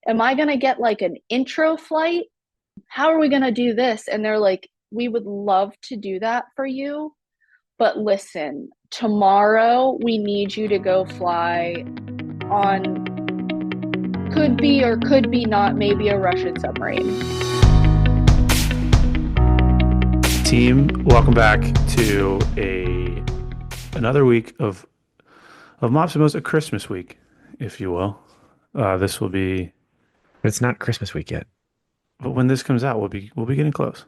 am I going to get like an intro flight? How are we going to do this? And they're like, we would love to do that for you. But listen, tomorrow we need you to go fly on could be or could be not maybe a Russian submarine. Team, welcome back to a another week of Mops and Mo's, a Christmas week, if you will. This will be, But it's not Christmas week yet. but when this comes out, we'll be getting close.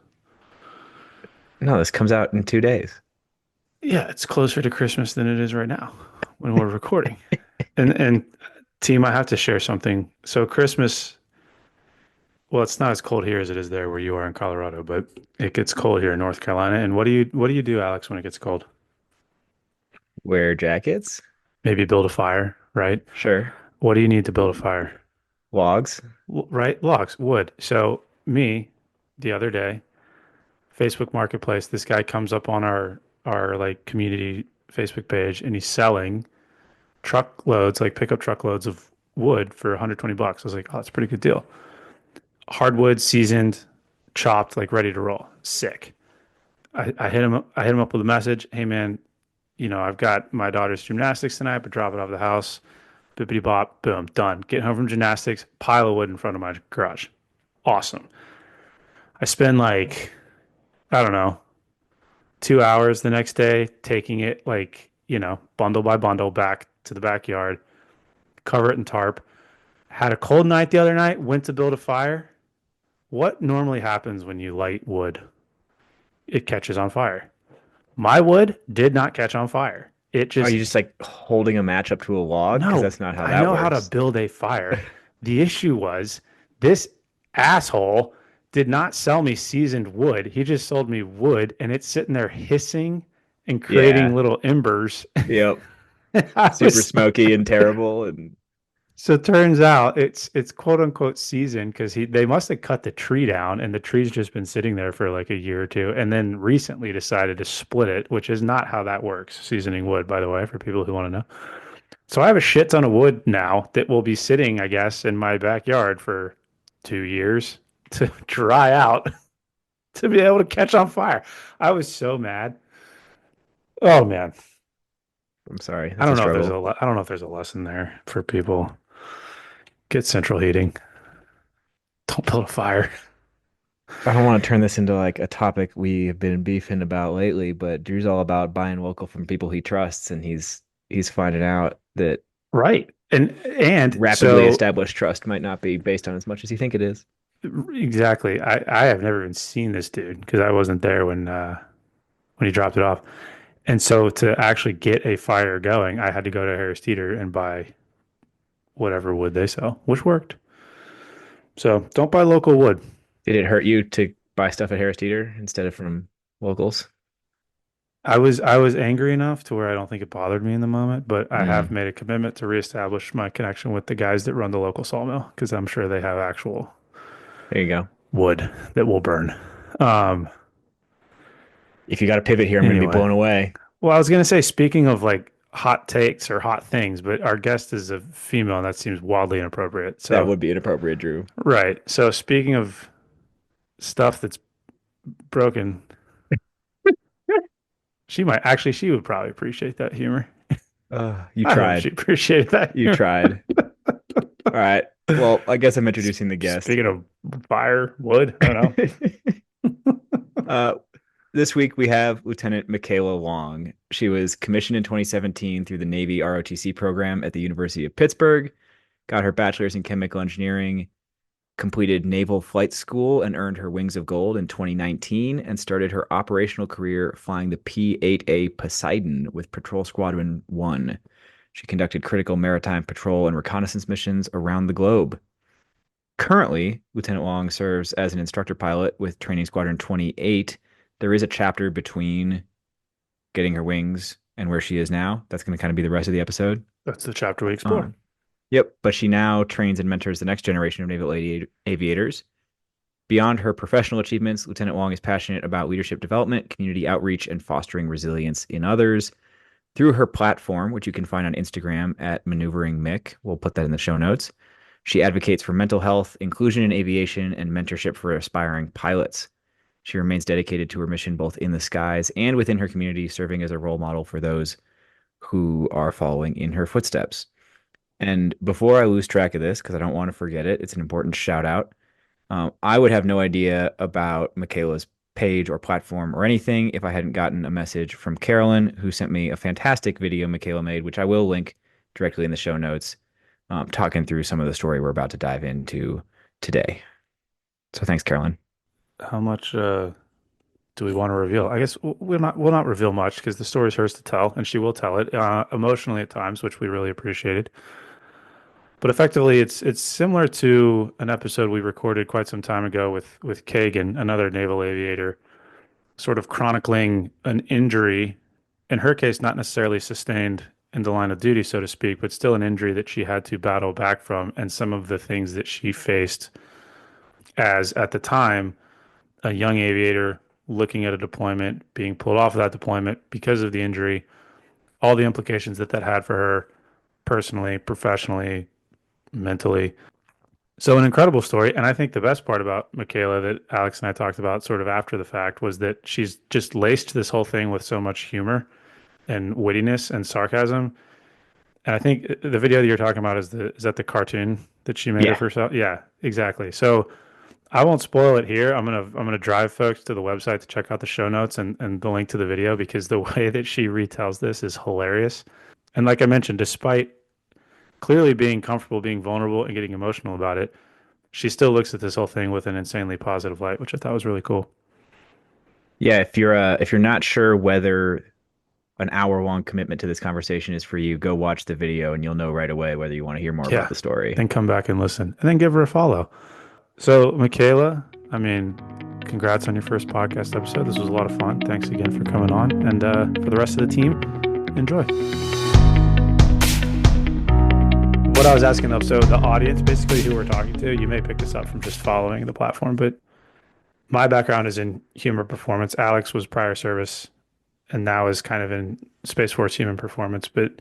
No, this comes out in 2 days. Yeah, it's closer to Christmas than it is right now when we're recording. And team, I have to share something. So Christmas, well, it's not as cold here as it is there where you are in Colorado, but it gets cold here in North Carolina. And what do you do, Alex, when it gets cold? Wear jackets? Maybe build a fire, right? Sure. What do you need to build a fire? Logs? Right? Logs, wood. So me, the other day, Facebook Marketplace, this guy comes up on our like community Facebook page and he's selling truckloads, like pickup truckloads of wood for 120 bucks. I was like, oh, that's a pretty good deal. Hardwood, seasoned, chopped, like ready to roll. Sick. I hit him up with a message. Hey man, I've got my daughter's gymnastics tonight, but drop it off at the house. Bippity bop, boom, done. Get home from gymnastics, pile of wood in front of my garage. Awesome. I spend like, I don't know, 2 hours the next day taking it like, bundle by bundle back to the backyard, cover it in tarp. Had a cold night the other night, went to build a fire. What normally happens when you light wood? It catches on fire. My wood did not catch on fire. It Are just, you just like holding a match up to a log? Because no, that's not how I that know how to works. build a fire. The issue was this asshole did not sell me seasoned wood. He just sold me wood and it's sitting there hissing and creating Yeah. little embers. Yep. I Super was smoky and terrible. And So it turns out it's quote unquote seasoned because they must have cut the tree down and the tree's just been sitting there for like a year or two and then recently decided to split it, which is not how that works. Seasoning wood, by the way, for people who want to know. So I have a shit ton of wood now that will be sitting, I guess, in my backyard for 2 years to dry out to be able to catch on fire. I was so mad. Oh man. I'm sorry. I That's a don't know if there's struggle. I don't know if there's a lesson there for people. Get central heating. Don't build a fire. I don't want to turn this into like a topic we've been beefing about lately, but Drew's all about buying local from people he trusts, and he's finding out that Right. And rapidly so established trust might not be based on as much as you think it is. exactly. I have never even seen this dude because I wasn't there when he dropped it off. And so to actually get a fire going, I had to go to Harris Teeter and buy whatever wood they sell, which worked. So don't buy local wood. Did it hurt you to buy stuff at Harris Teeter instead of from locals? I was angry enough to where I don't think it bothered me in the moment, but I have Mm, made a commitment to reestablish my connection with the guys that run the local sawmill because I'm sure they have actual there you go. wood that will burn. Um, If you got to pivot here, I'm going to be anyway, blown away. well, I was gonna say, speaking of like hot takes or hot things, but our guest is a female, and that seems wildly inappropriate. That So, would be inappropriate, Drew. right. So, speaking of stuff that's broken, she would probably appreciate that humor. You I hope she tried. appreciated that You humor. tried. All right. Well, I guess I'm introducing the guest. Speaking of fire, wood, I don't know. uh, this week we have Lieutenant Michaela Long. She was commissioned in 2017 through the Navy ROTC program at the University of Pittsburgh, got her bachelor's in chemical engineering, completed Naval Flight School and earned her Wings of Gold in 2019, and started her operational career flying the P-8A Poseidon with Patrol Squadron 1. She conducted critical maritime patrol and reconnaissance missions around the globe. Currently, Lieutenant Long serves as an instructor pilot with Training Squadron 28. There is a chapter between getting her wings and where she is now. That's going to kind of be the rest of the episode. That's the chapter we explore. Um, Yep, but she now trains and mentors the next generation of naval aviators. Beyond her professional achievements, Lieutenant Wong is passionate about leadership development, community outreach, and fostering resilience in others. Through her platform, which you can find on Instagram at Maneuvering Mick, we'll put that in the show notes. She advocates for mental health, inclusion in aviation, and mentorship for aspiring pilots. She remains dedicated to her mission both in the skies and within her community, serving as a role model for those who are following in her footsteps. And before I lose track of this, because I don't want to forget it, it's an important shout out. I would have no idea about Michaela's page or platform or anything if I hadn't gotten a message from Carolyn, who sent me a fantastic video Michaela made, which I will link directly in the show notes, talking through some of the story we're about to dive into today. So thanks, Carolyn. How much do we want to reveal? I guess we'll not reveal much because the story's hers to tell, and she will tell it emotionally at times, which we really appreciated. But effectively, it's similar to an episode we recorded quite some time ago with Kagan, another naval aviator, sort of chronicling an injury. In her case, not necessarily sustained in the line of duty, so to speak, but still an injury that she had to battle back from, and some of the things that she faced as, at the time, a young aviator looking at a deployment, being pulled off of that deployment because of the injury, all the implications that that had for her personally, professionally, mentally. So, an incredible story. And I think the best part about Michaela that Alex and I talked about sort of after the fact was that she's just laced this whole thing with so much humor and wittiness and sarcasm. And I think the video that you're talking about is that the cartoon that she made of Yeah. herself? Yeah, exactly. So I won't spoil it here. I'm gonna drive folks to the website to check out the show notes and the link to the video because the way that she retells this is hilarious. And like I mentioned, despite clearly being comfortable, being vulnerable, and getting emotional about it, she still looks at this whole thing with an insanely positive light, which I thought was really cool. Yeah, if you're not sure whether an hour-long commitment to this conversation is for you, go watch the video and you'll know right away whether you want to hear more about Yeah. the story. Then come back and listen, and then give her a follow. So, Michaela, I mean, congrats on your first podcast episode. This was a lot of fun. Thanks again for coming on. And for the rest of the team, enjoy. What I was asking though, so the audience, basically who we're talking to, you may pick this up from just following the platform, but my background is in human performance. Alex was prior service and now is kind of in Space Force human performance. But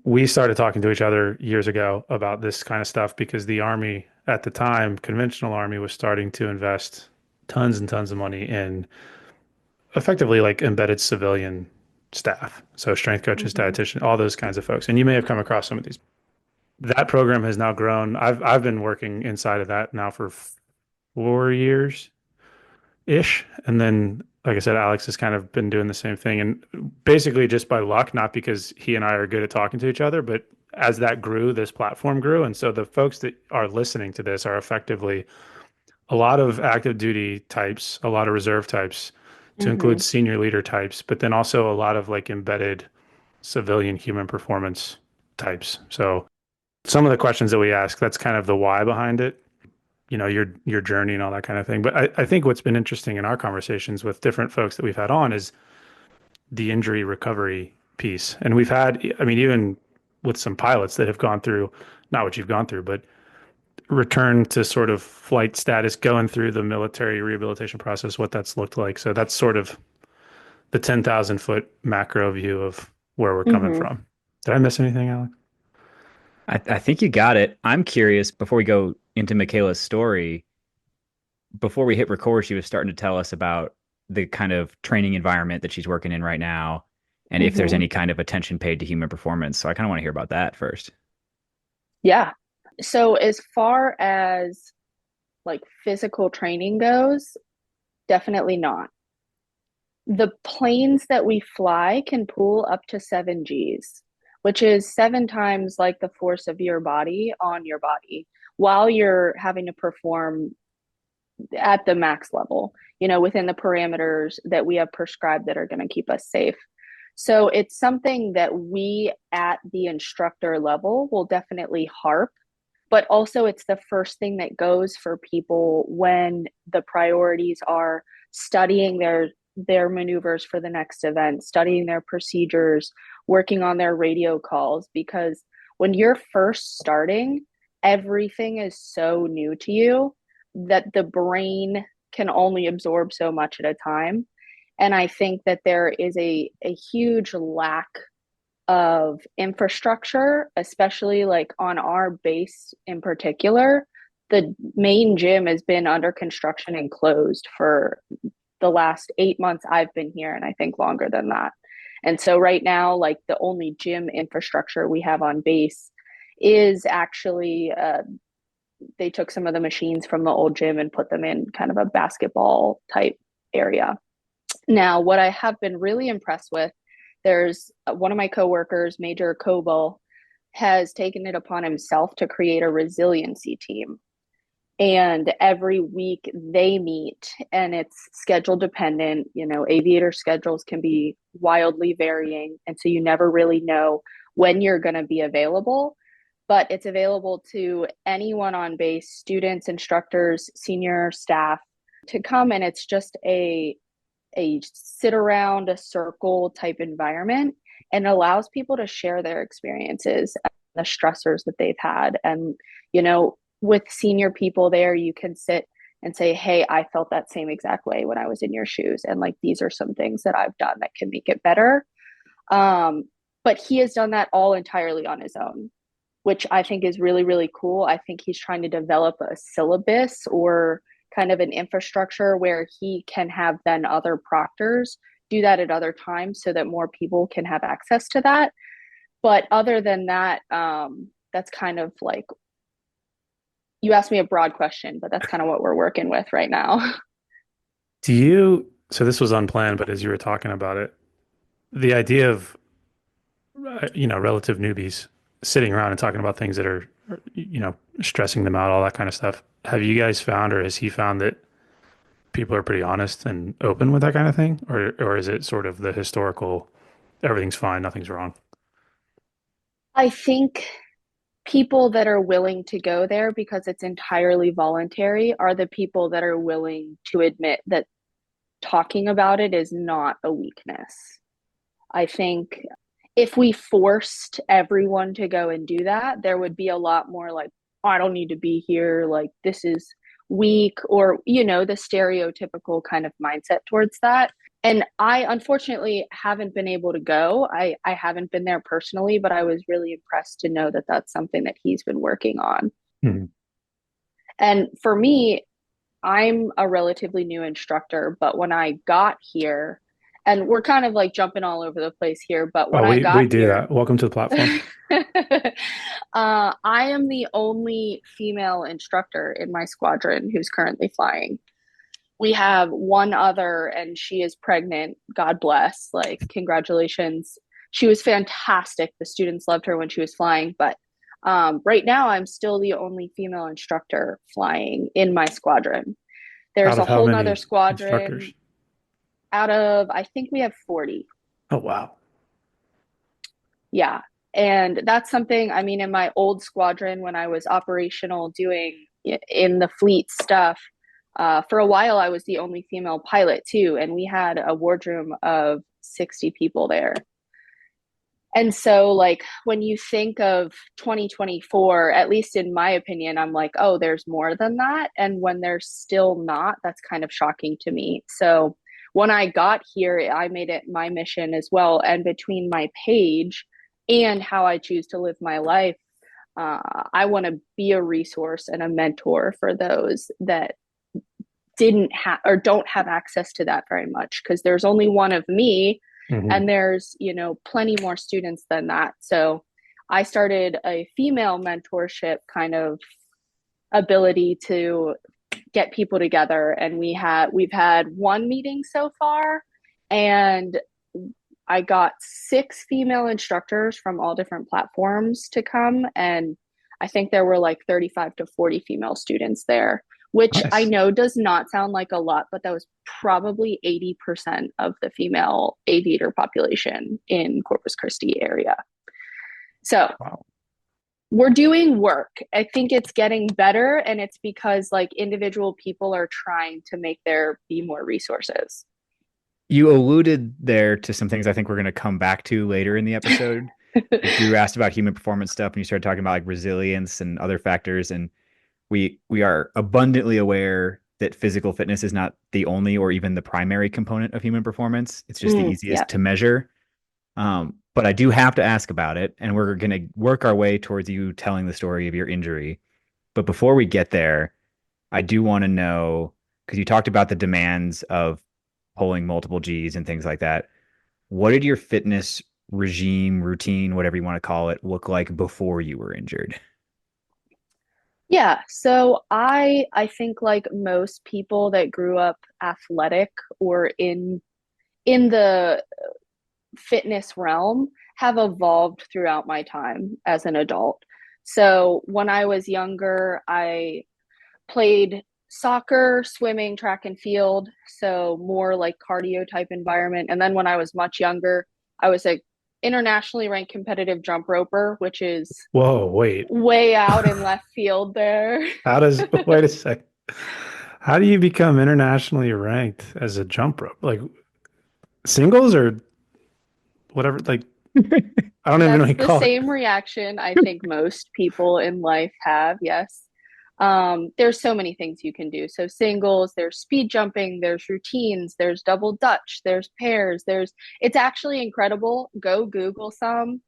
we started talking to each other years ago about this kind of stuff because the Army at the time, conventional Army, was starting to invest tons and tons of money in effectively like embedded civilian staff. So strength coaches, Mm-hmm. dietitian, all those kinds of folks. And you may have come across some of these. That program has now grown. I've been working inside of that now for 4 years ish. And then, like I said, Alex has kind of been doing the same thing. And basically, just by luck, not because he and I are good at talking to each other, but as that grew, this platform grew. And so the folks that are listening to this are effectively a lot of active duty types, a lot of reserve types, to Mm-hmm. include senior leader types, but then also a lot of like embedded civilian human performance types. So some of the questions that we ask, that's kind of the why behind it, your journey and all that kind of thing. But I think what's been interesting in our conversations with different folks that we've had on is the injury recovery piece. And we've had, I mean, even with some pilots that have gone through, not what you've gone through, but return to sort of flight status, going through the military rehabilitation process, what that's looked like. So that's sort of the 10,000 foot macro view of where we're coming Mm-hmm. from. Did I miss anything, Alex? I think you got it. I'm curious, before we go into Michaela's story, before we hit record, she was starting to tell us about the kind of training environment that she's working in right now and if there's Mm-hmm. any kind of attention paid to human performance. So I kind of want to hear about that first. Yeah. So as far as like physical training goes, definitely not. The planes that we fly can pull up to 7 Gs, which is 7 times like the force of your body on your body while you're having to perform at the max level, within the parameters that we have prescribed that are going to keep us safe. So it's something that we at the instructor level will definitely harp, but also it's the first thing that goes for people when the priorities are studying their maneuvers for the next event, studying their procedures, working on their radio calls, because when you're first starting, everything is so new to you that the brain can only absorb so much at a time. And I think that there is a huge lack of infrastructure, especially like on our base in particular. The main gym has been under construction and closed for the last 8 months I've been here, and I think longer than that. And so right now, like the only gym infrastructure we have on base is actually they took some of the machines from the old gym and put them in kind of a basketball type area. Now, what I have been really impressed with, there's one of my coworkers, Major Coble, has taken it upon himself to create a resiliency team. And every week they meet, and it's schedule dependent. You know, aviator schedules can be wildly varying. And so you never really know when you're going to be available, but it's available to anyone on base, students, instructors, senior staff, to come. And it's just a sit around a circle type environment, and allows people to share their experiences, the stressors that they've had. And, you know, with senior people there, you can sit and say, hey, I felt that same exact way when I was in your shoes. And like, these are some things that I've done that can make it better. But he has done that all entirely on his own, which I think is really, really cool. I think he's trying to develop a syllabus or kind of an infrastructure where he can have then other proctors do that at other times so that more people can have access to that. But other than that, that's kind of like, you asked me a broad question, but that's kind of what we're working with right now. So this was unplanned, but as you were talking about it, the idea of, relative newbies sitting around and talking about things that are, stressing them out, all that kind of stuff. Have you guys found, or has he found that people are pretty honest and open with that kind of thing? Or is it sort of the historical, everything's fine, nothing's wrong? I think people that are willing to go there because it's entirely voluntary are the people that are willing to admit that talking about it is not a weakness. I think if we forced everyone to go and do that, there would be a lot more like, oh, I don't need to be here. Like, this is weak, or, you know, the stereotypical kind of mindset towards that. And I unfortunately haven't been able to go. I haven't been there personally, but I was really impressed to know that that's something that he's been working on. Hmm. And for me, I'm a relatively new instructor, but when I got here, and we're kind of like jumping all over the place here, but when Oh, I we got do here, that. Welcome to the platform. I am the only female instructor in my squadron who's currently flying. We have one other, and she is pregnant. God bless. Like, congratulations. She was fantastic. The students loved her when she was flying, but right now I'm still the only female instructor flying in my squadron. Out There's a of how whole nother many instructors? squadron out of, I think we have 40. Oh, wow. Yeah. And that's something, I mean, in my old squadron, when I was operational doing in the fleet stuff, for a while, I was the only female pilot too. And we had a wardroom of 60 people there. And so, like, when you think of 2024, at least in my opinion, I'm like, oh, there's more than that. And when there's still not, that's kind of shocking to me. So, when I got here, I made it my mission as well. And between my page and how I choose to live my life, I want to be a resource and a mentor for those that didn't have or don't have access to that very much, because there's only one of me, Hmm. and there's, you know, plenty more students than that. So I started a female mentorship kind of ability to get people together, and we've had one meeting so far, and I got 6 female instructors from all different platforms to come, and I think there were like 35 to 40 female students there, which I Nice. know does not sound like a lot, but that was probably 80% of the female aviator population in Corpus Christi area. So Wow. we're doing work. I think it's getting better, and it's because like individual people are trying to make there be more resources. You alluded there to some things I think we're going to come back to later in the episode. Like you asked about human performance stuff and you started talking about like resilience and other factors. And we are abundantly aware that physical fitness is not the only or even the primary component of human performance. It's just the easiest Yeah. to measure. but I do have to ask about it, and we're going to work our way towards you telling the story of your injury. But before we get there, I do want to know because you talked about the demands of pulling multiple G's and things like that. What did your fitness regime, routine, whatever you want to call it, look like before you were injured? Yeah, so I think like most people that grew up athletic or in the fitness realm have evolved throughout my time as an adult. So when I was younger, I played soccer, swimming, track and field, so more like cardio type environment. And then when I was much younger, I was a internationally ranked competitive jump roper, which is Whoa, wait. way out in left field there. How does, wait a sec. How do you become internationally ranked as a jump rope? Like singles or whatever? Like, I don't even know what That's you the call it. same reaction I think most people in life have. Yes. There's so many things you can do. So singles, there's speed jumping, there's routines, there's double dutch, there's pairs, it's actually incredible. Go Google some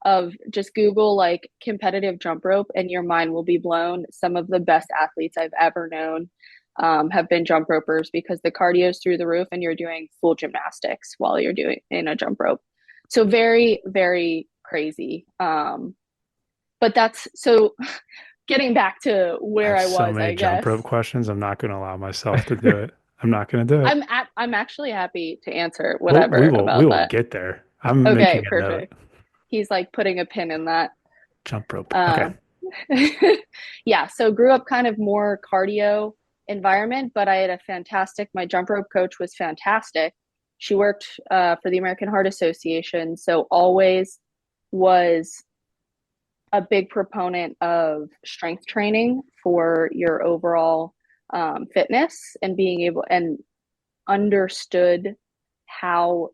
of just Google like competitive jump rope and your mind will be blown. Some of the best athletes I've ever known have been jump ropers because the cardio is through the roof and you're doing full gymnastics while you're doing in a jump rope. So very, very crazy. But that's so getting back to I where have I so was, many I jump guess. rope questions. I'm not going to allow myself to do it. I'm not going to do it. I'm actually happy to answer Well, whatever we about will that. get there. I'm Okay, making a note. perfect. He's like putting a pin in that. Jump rope. Okay. Uh, yeah, so grew up kind of more cardio environment, but I had a fantastic, my jump rope coach was fantastic. She worked for the American Heart Association, so always was a big proponent of strength training for your overall fitness and being able and understood how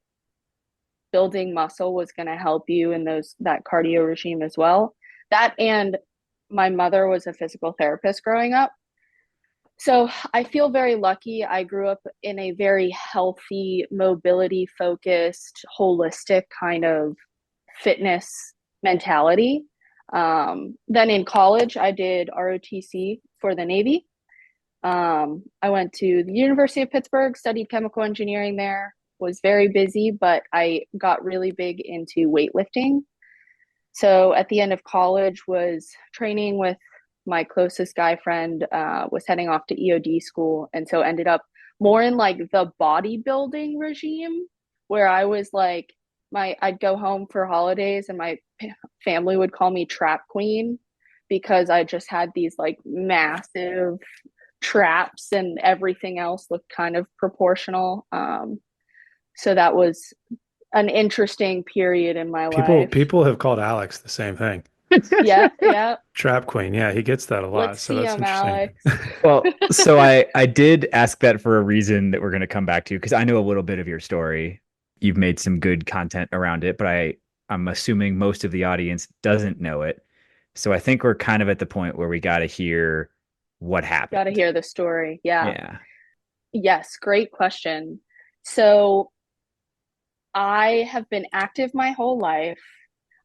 building muscle was going to help you in those that cardio regime as well. That and my mother was a physical therapist growing up. So I feel very lucky. I grew up in a very healthy, mobility focused, holistic kind of fitness mentality. Then in college, I did ROTC for the Navy. I went to the University of Pittsburgh, studied chemical engineering there, was very busy, but I got really big into weightlifting. So at the end of college was training with my closest guy friend, was heading off to EOD school. And so ended up more in like the bodybuilding regime where I was like, I'd go home for holidays and my family would call me trap queen because I just had these like massive traps and everything else looked kind of proportional. So that was an interesting period in my People life. people have called Alex the same thing. Yeah, yeah. Trap Queen. Yeah, he gets that a lot. Let's So see that's him, interesting. Alex. Well, so I did ask that for a reason that we're going to come back to because I know a little bit of your story. You've made some good content around it, but I'm assuming most of the audience doesn't know it. So I think we're kind of at the point where we got to hear what Got to happened. hear the story. Yeah. Yeah. Yes, great question. So I have been active my whole life.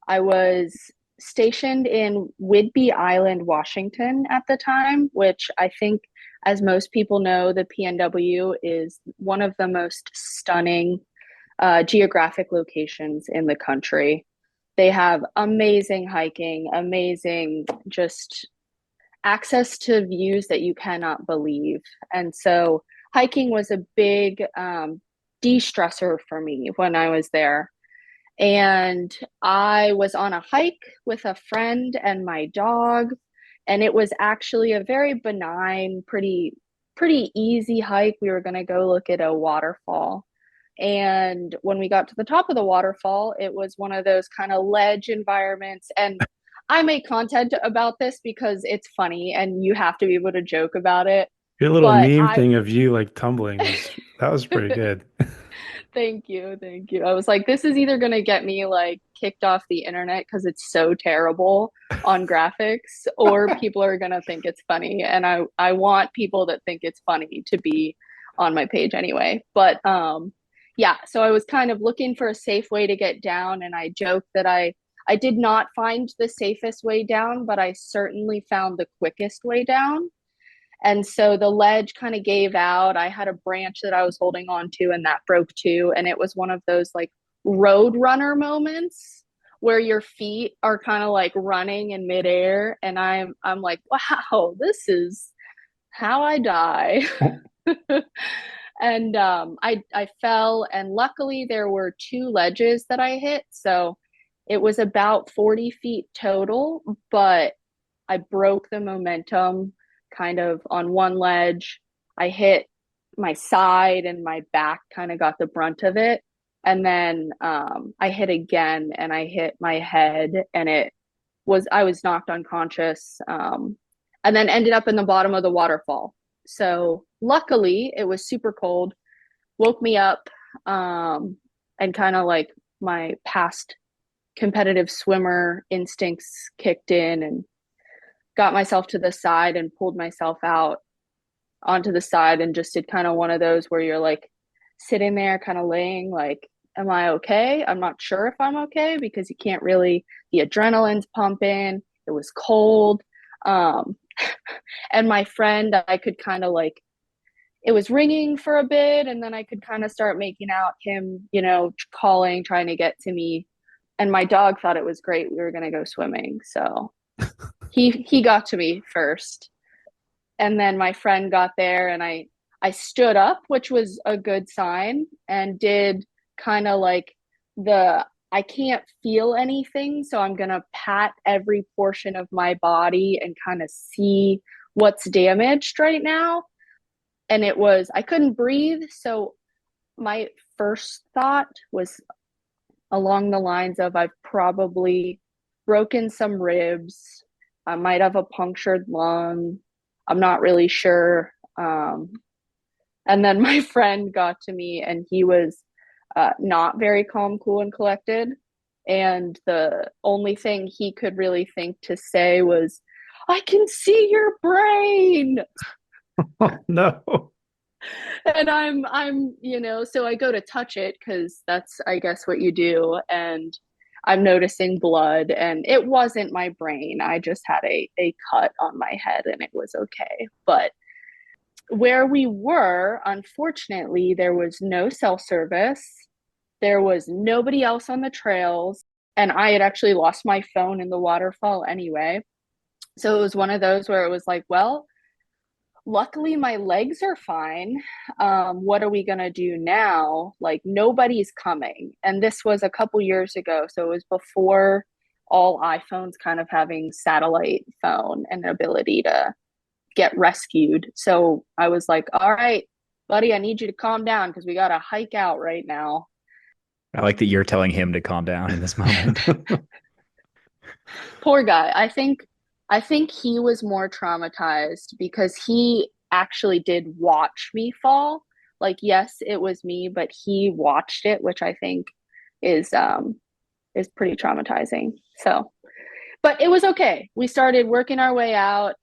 I was stationed in Whidbey Island, Washington at the time, which I think, as most people know, the PNW is one of the most stunning geographic locations in the country. They have amazing hiking, amazing just access to views that you cannot believe. And so hiking was a big de-stressor for me when I was there. And I was on a hike with a friend and my dog, and it was actually a very benign, pretty easy hike. We were going to go look at a waterfall. And when we got to the top of the waterfall, it was one of those kind of ledge environments. And I make content about this because it's funny and you have to be able to joke about it. Your little But meme I thing of you like tumbling was that was pretty good. Thank you. Thank you. I was like, this is either going to get me like kicked off the internet because it's so terrible on graphics, or people are going to think it's funny. And I want people that think it's funny to be on my page anyway. But Yeah, so I was kind of looking for a safe way to get down, and I joked that I did not find the safest way down, but I certainly found the quickest way down. And so the ledge kind of gave out. I had a branch that I was holding on to, and that broke too. And it was one of those like road runner moments where your feet are kind of like running in midair. And I'm like, wow, this is how I die. And I fell, and luckily there were two ledges that I hit, so it was about 40 feet total, but I broke the momentum kind of on one ledge. I hit my side, and my back kind of got the brunt of it. And then I hit again, and I hit my head, and I was knocked unconscious, and then ended up in the bottom of the waterfall. So luckily, it was super cold, woke me up, and kind of like my past competitive swimmer instincts kicked in, and got myself to the side and pulled myself out onto the side, and just did kind of one of those where you're like sitting there kind of laying like, am I okay? I'm not sure if I'm okay, because you can't really, the adrenaline's pumping. It was cold. Um, and my friend, I could kind of like, it was ringing for a bit, and then I could kind of start making out him, calling, trying to get to me. And my dog thought it was great. We were going to go swimming. So he got to me first. And then my friend got there, and I stood up, which was a good sign, and did kind of like the I can't feel anything, so I'm gonna pat every portion of my body and kind of see what's damaged right now. And it was, I couldn't breathe, so my first thought was along the lines of, I've probably broken some ribs. I might have a punctured lung. I'm not really sure. And then my friend got to me, and he was not very calm, cool, and collected. And the only thing he could really think to say was, I can see your brain. Oh, no. And so I go to touch it, because that's, I guess, what you do. And I'm noticing blood, and it wasn't my brain. I just had a cut on my head, and it was okay. But where we were, unfortunately, there was no cell service. There was nobody else on the trails. And I had actually lost my phone in the waterfall anyway. So it was one of those where it was like, well, luckily my legs are fine. What are we going to do now? Like, nobody's coming. And this was a couple years ago. So it was before all iPhones kind of having satellite phone and ability to get rescued. So I was like, all right, buddy, I need you to calm down, because we got to hike out right now. I like that you're telling him to calm down in this moment. Poor guy. I think he was more traumatized, because he actually did watch me fall. Like, yes, it was me, but he watched it, which I think is pretty traumatizing. So, but it was okay. We started working our way out.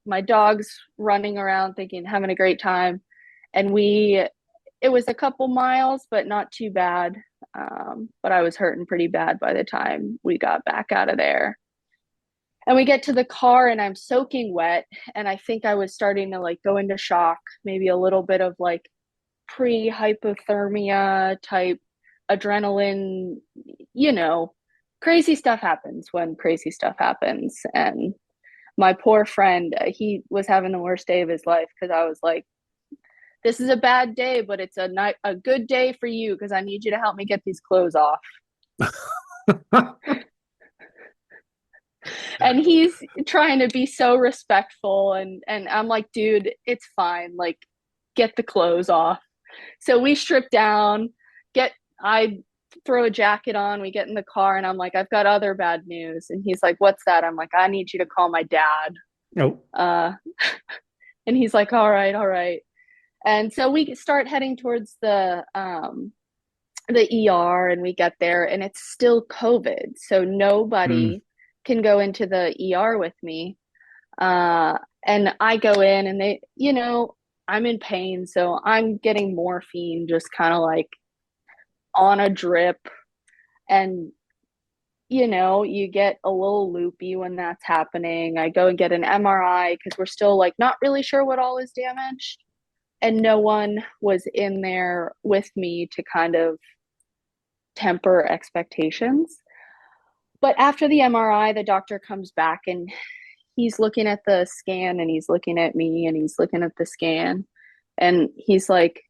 My dog's running around thinking, having a great time. And it was a couple miles, but not too bad. But I was hurting pretty bad by the time we got back out of there. And we get to the car, and I'm soaking wet. And I think I was starting to like go into shock, maybe a little bit of like pre hypothermia type adrenaline, you know, crazy stuff happens when crazy stuff happens. And my poor friend, he was having the worst day of his life, because I was like, this is a bad day, but it's a good day for you, because I need you to help me get these clothes off. And he's trying to be so respectful, and I'm like, dude, it's fine. Like, get the clothes off. So we strip down, I throw a jacket on, we get in the car, and I'm like, I've got other bad news. And he's like, what's that? I'm like, I need you to call my dad. Nope. And he's like, all right, all right. And so we start heading towards the ER, and we get there, and it's still COVID. So Mm. nobody can go into the ER with me. And I go in, and they, I'm in pain, so I'm getting morphine just kind of like on a drip. And you get a little loopy when that's happening. I go and get an MRI because we're still like not really sure what all is damaged. And no one was in there with me to kind of temper expectations. But after the MRI, the doctor comes back and he's looking at the scan and he's looking at me and he's looking at the scan. And he's like,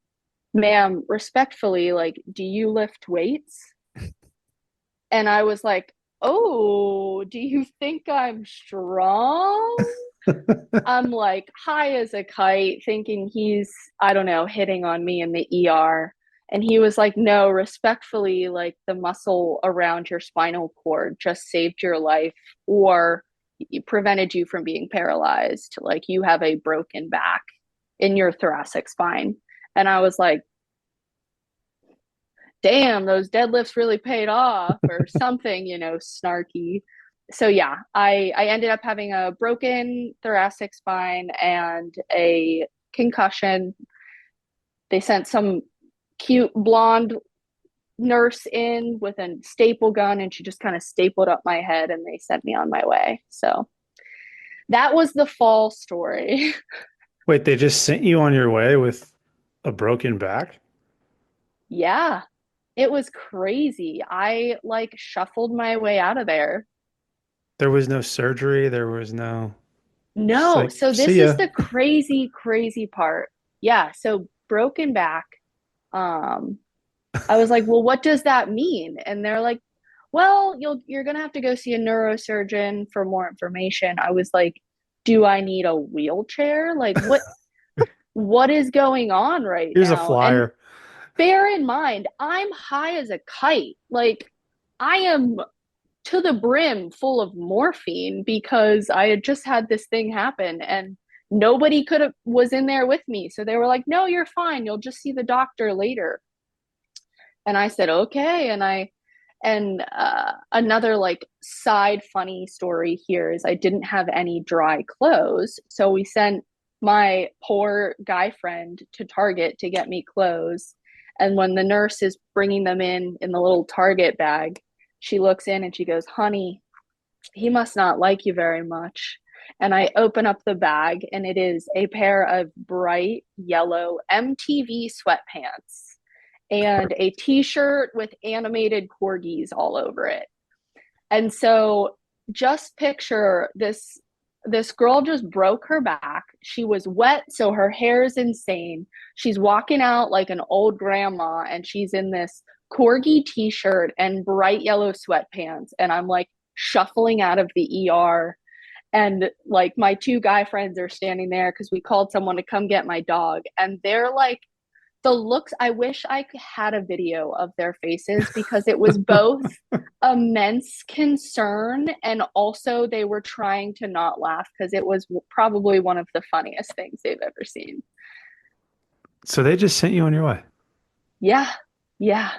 ma'am, respectfully, like, do you lift weights? And I was like, oh, do you think I'm strong? I'm like high as a kite, thinking he's, I don't know, hitting on me in the ER. And he was like, no, respectfully, like the muscle around your spinal cord just saved your life or prevented you from being paralyzed. Like you have a broken back in your thoracic spine. And I was like, damn, those deadlifts really paid off or something, snarky. So yeah, I ended up having a broken thoracic spine and a concussion. They sent some cute blonde nurse in with a staple gun and she just kind of stapled up my head and they sent me on my way. So that was the fall story. Wait, they just sent you on your way with a broken back? Yeah, it was crazy. I like shuffled my way out of there. There was no surgery. There was no, just No, like, so see this is ya. the crazy, crazy part. Yeah, so broken back. Um, I was like, well, what does that mean? And they're like, well, you're gonna have to go see a neurosurgeon for more information. I was like, do I need a wheelchair? Like what is going on right Here's a now? And flyer. bear in mind, I'm high as a kite. Like I am to the brim full of morphine because I had just had this thing happen and nobody could have was in there with me. So they were like, "No, you're fine. You'll just see the doctor later." And I said, "Okay." And another like side funny story here is I didn't have any dry clothes. So we sent my poor guy friend to Target to get me clothes. And when the nurse is bringing them in the little Target bag, she looks in and she goes, "Honey, he must not like you very much." And I open up the bag and it is a pair of bright yellow MTV sweatpants and a t-shirt with animated corgis all over it. And so just picture this girl just broke her back. She was wet, so her hair is insane. She's walking out like an old grandma and she's in this corgi t-shirt and bright yellow sweatpants and I'm like shuffling out of the ER and like my two guy friends are standing there because we called someone to come get my dog and they're like the looks, I wish I had a video of their faces because it was both immense concern and also they were trying to not laugh because it was probably one of the funniest things they've ever seen. So they just sent you on your way. Yeah, yeah.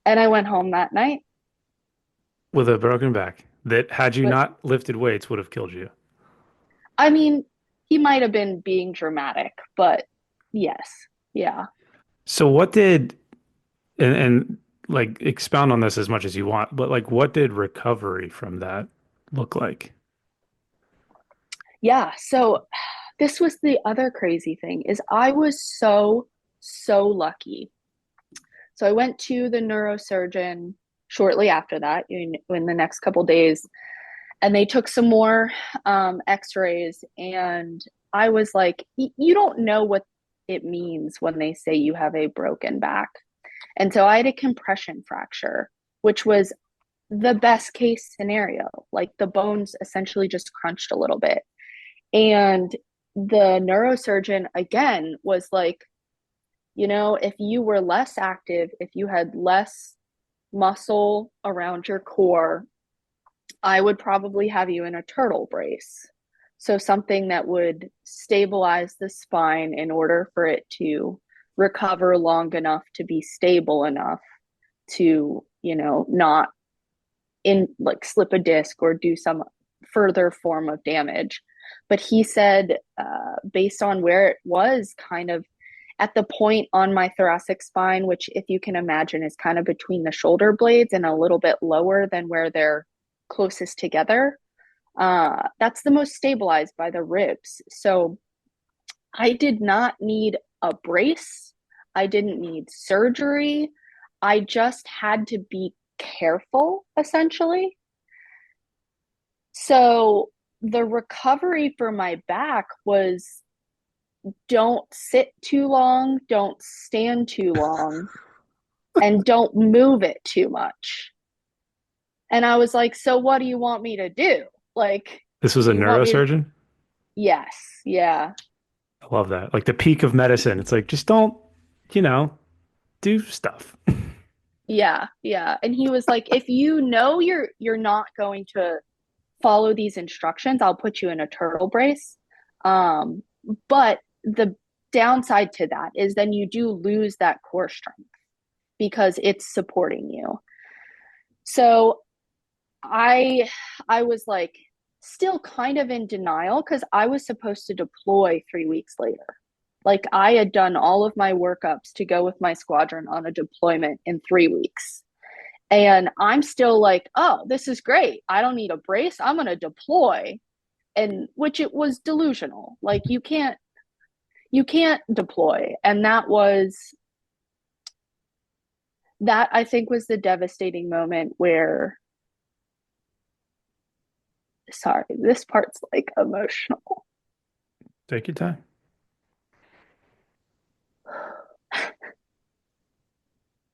And I went home that night With a broken back that, had you with, not lifted weights, would have killed you. I mean, he might have been being dramatic, but yes, yeah. So what did, and like expound on this as much as you want, but like what did recovery from that look like? Yeah, so this was the other crazy thing is I was so lucky. So I went to the neurosurgeon shortly after that, in the next couple days, and they took some more X-rays, and I was like, you don't know what it means when they say you have a broken back. And so I had a compression fracture, which was the best case scenario. Like the bones essentially just crunched a little bit. And the neurosurgeon again was like, if you were less active, if you had less muscle around your core, I would probably have you in a turtle brace. So something that would stabilize the spine in order for it to recover long enough to be stable enough to, not in like slip a disc or do some further form of damage. But he said, based on where it was kind of at the point on my thoracic spine, which, if you can imagine, is kind of between the shoulder blades and a little bit lower than where they're closest together, that's the most stabilized by the ribs. So I did not need a brace. I didn't need surgery. I just had to be careful, essentially. So the recovery for my back was don't sit too long, don't stand too long, and don't move it too much. And I was like, so what do you want me to do? Like, This was do a you want me to? neurosurgeon. Yes, yeah, I love that. Like the peak of medicine. It's like just don't, you know, do stuff. yeah, yeah. And he was like, if you know you're not going to follow these instructions, I'll put you in a turtle brace. Um, but the downside to that is then you do lose that core strength because it's supporting you. So I was like still kind of in denial because I was supposed to deploy 3 weeks later. Like I had done all of my workups to go with my squadron on a deployment in 3 weeks. And I'm still like, oh, this is great. I don't need a brace. I'm going to deploy. And which it was delusional. Like you can't deploy. And that I think was the devastating moment where, sorry, this part's like emotional. Take your time.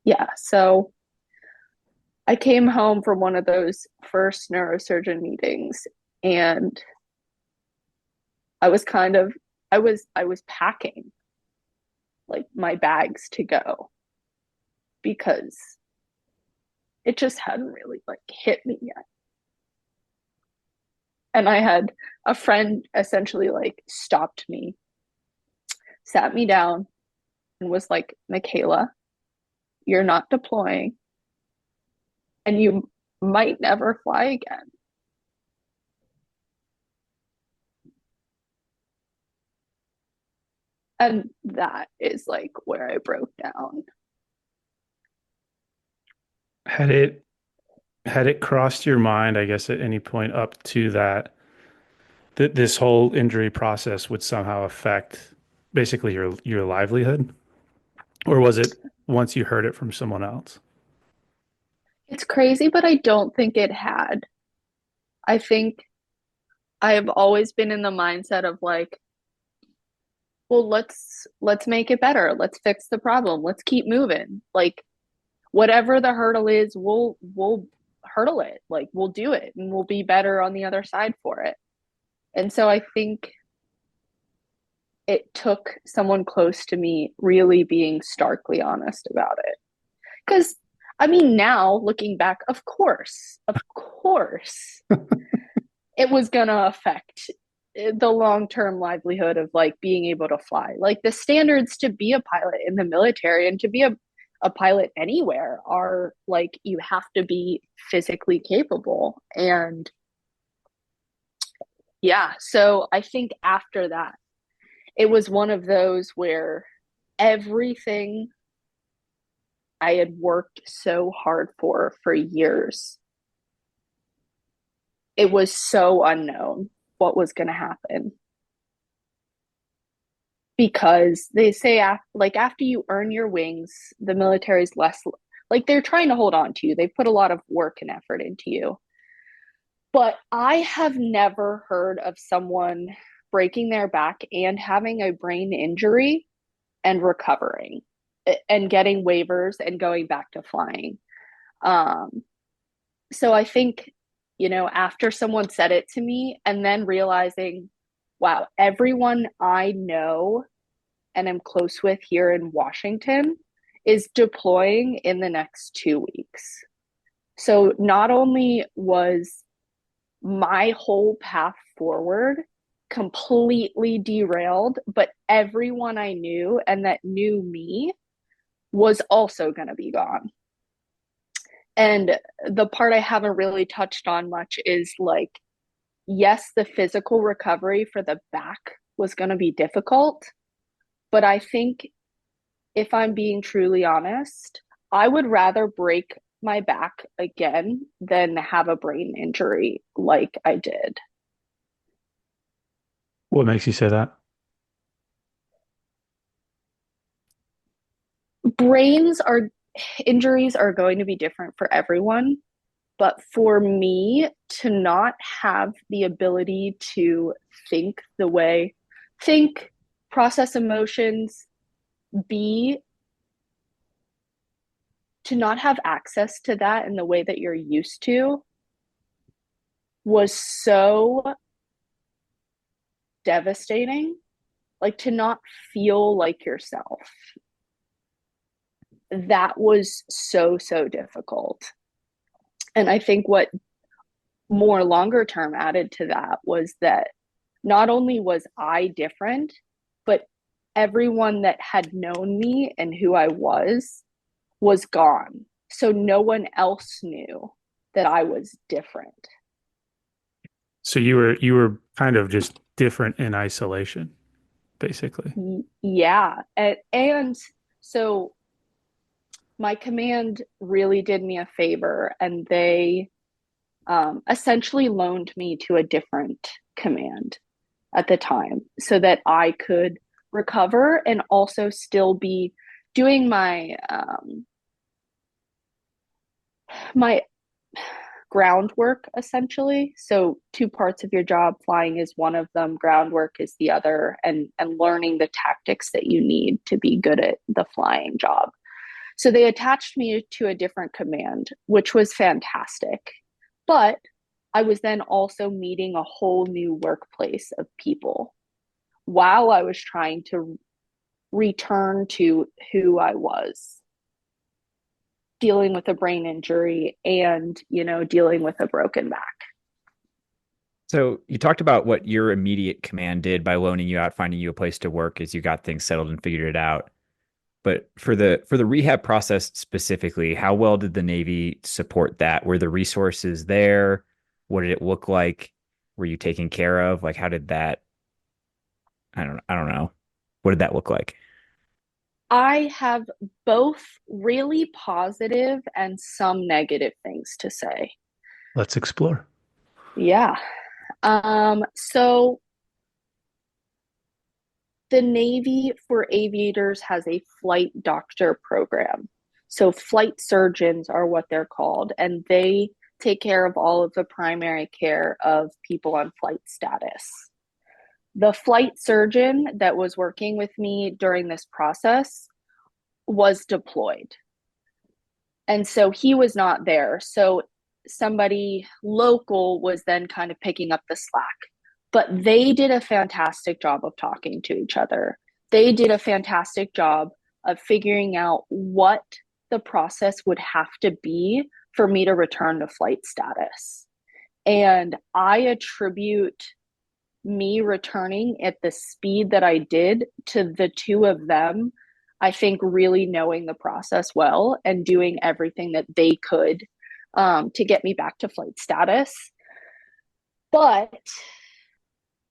Yeah. So I came home from one of those first neurosurgeon meetings and I was kind of I was packing like my bags to go because it just hadn't really like hit me yet. And I had a friend essentially like stopped me, sat me down and was like, Michaela, you're not deploying and you might never fly again. And that is like where I broke down. Had it had it crossed your mind, I guess, at any point up to that, that this whole injury process would somehow affect basically your livelihood? Or was it once you heard it from someone else? It's crazy, but I don't think it had. I think I have always been in the mindset of like, well, let's make it better. Let's fix the problem. Let's keep moving. Like whatever the hurdle is, we'll hurdle it. Like we'll do it and we'll be better on the other side for it. And so I think it took someone close to me really being starkly honest about it. Because I mean, now looking back, of course, it was gonna affect the long-term livelihood of like being able to fly. Like the standards to be a pilot in the military and to be a pilot anywhere are like you have to be physically capable. And yeah, so I think after that, it was one of those where everything I had worked so hard for years, it was so unknown what was going to happen because they say like after you earn your wings, the military's less like they're trying to hold on to you. They put a lot of work and effort into you. But I have never heard of someone breaking their back and having a brain injury and recovering and getting waivers and going back to flying. Um, so I think, after someone said it to me and then realizing, wow, everyone I know and am close with here in Washington is deploying in the next 2 weeks. So not only was my whole path forward completely derailed, but everyone I knew and that knew me was also going to be gone. And the part I haven't really touched on much is like yes, the physical recovery for the back was going to be difficult, but I think if I'm being truly honest, I would rather break my back again than have a brain injury like I did. What makes you say that? Brains are Injuries are going to be different for everyone, but for me to not have the ability to think the way, think, process emotions, be to not have access to that in the way that you're used to was so devastating. Like to not feel like yourself. That was so, so difficult. And I think what more longer term added to that was that not only was I different, but everyone that had known me and who I was gone. So no one else knew that I was different. So you were kind of just different in isolation, basically. Yeah. And so my command really did me a favor and they essentially loaned me to a different command at the time so that I could recover and also still be doing my groundwork essentially. So two parts of your job, flying is one of them, groundwork is the other, and learning the tactics that you need to be good at the flying job. So they attached me to a different command, which was fantastic. But I was then also meeting a whole new workplace of people while I was trying to return to who I was, dealing with a brain injury and, dealing with a broken back. So you talked about what your immediate command did by loaning you out, finding you a place to work as you got things settled and figured it out. But for the rehab process specifically, how well did the Navy support that? Were the resources there? What did it look like? Were you taken care of? Like how did that I don't know. What did that look like? I have both really positive and some negative things to say. Let's explore. Yeah. So the Navy for aviators has a flight doctor program. So flight surgeons are what they're called, and they take care of all of the primary care of people on flight status. The flight surgeon that was working with me during this process was deployed. And so he was not there. So somebody local was then kind of picking up the slack. But they did a fantastic job of talking to each other. They did a fantastic job of figuring out what the process would have to be for me to return to flight status. And I attribute me returning at the speed that I did to the two of them, I think really knowing the process well and doing everything that they could to get me back to flight status. But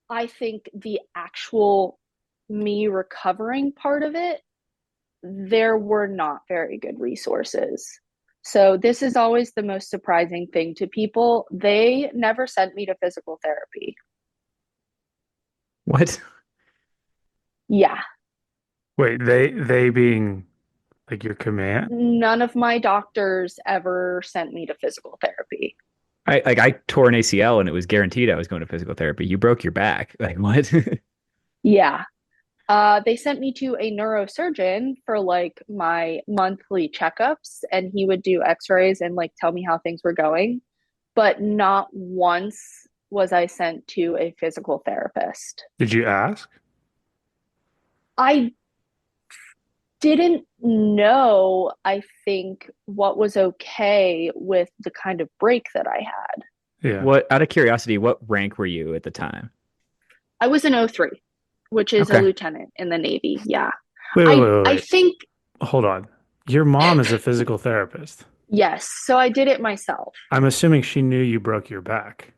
I think the actual me recovering part of it, there were not very good resources. So this is always the most surprising thing to people. They never sent me to physical therapy. What? Yeah, Wait, they being like your command? none of my doctors ever sent me to physical therapy. I tore an ACL and it was guaranteed I was going to physical therapy. You broke your back. Like what? Yeah. They sent me to a neurosurgeon for like my monthly checkups, and he would do x-rays and like tell me how things were going. But not once was I sent to a physical therapist. Did you ask? I didn't know, I think, what was okay with the kind of break that I had. Yeah. What, out of curiosity, what rank were you at the time? I was an O3, which is a Okay. lieutenant in the Navy. Yeah. Wait, wait, wait, I wait. think Hold on. Your mom is a physical therapist. yes. So I did it myself. I'm assuming she knew you broke your back.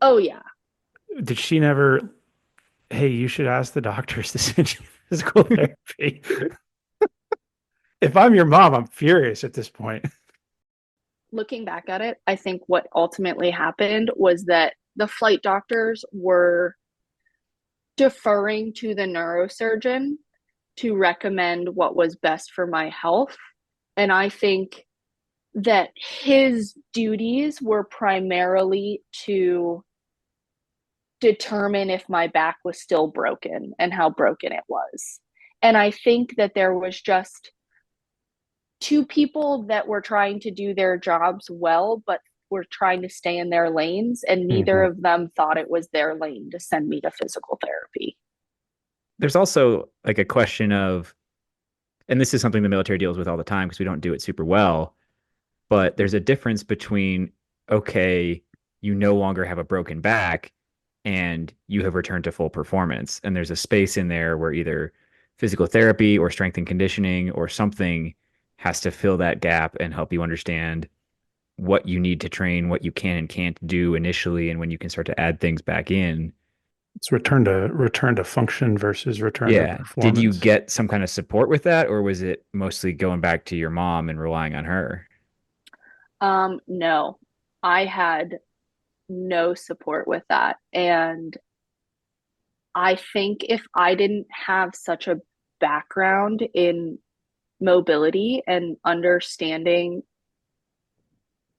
Oh yeah. did she never, hey, you should ask the doctors to send you physical therapy? If I'm your mom, I'm furious at this point. Looking back at it, I think what ultimately happened was that the flight doctors were deferring to the neurosurgeon to recommend what was best for my health. And I think that his duties were primarily to determine if my back was still broken and how broken it was. And I think that there was just two people that were trying to do their jobs well, but were trying to stay in their lanes, and neither Mhm. of them thought it was their lane to send me to physical therapy. There's also like a question of, and this is something the military deals with all the time because we don't do it super well, but there's a difference between, okay, you no longer have a broken back and you have returned to full performance. And there's a space in there where either physical therapy or strength and conditioning or something has to fill that gap and help you understand what you need to train, what you can and can't do initially, and when you can start to add things back in. It's return to function versus return to Yeah. Did you performance. get some kind of support with that, or was it mostly going back to your mom and relying on her? No, I had no support with that. And I think if I didn't have such a background in mobility and understanding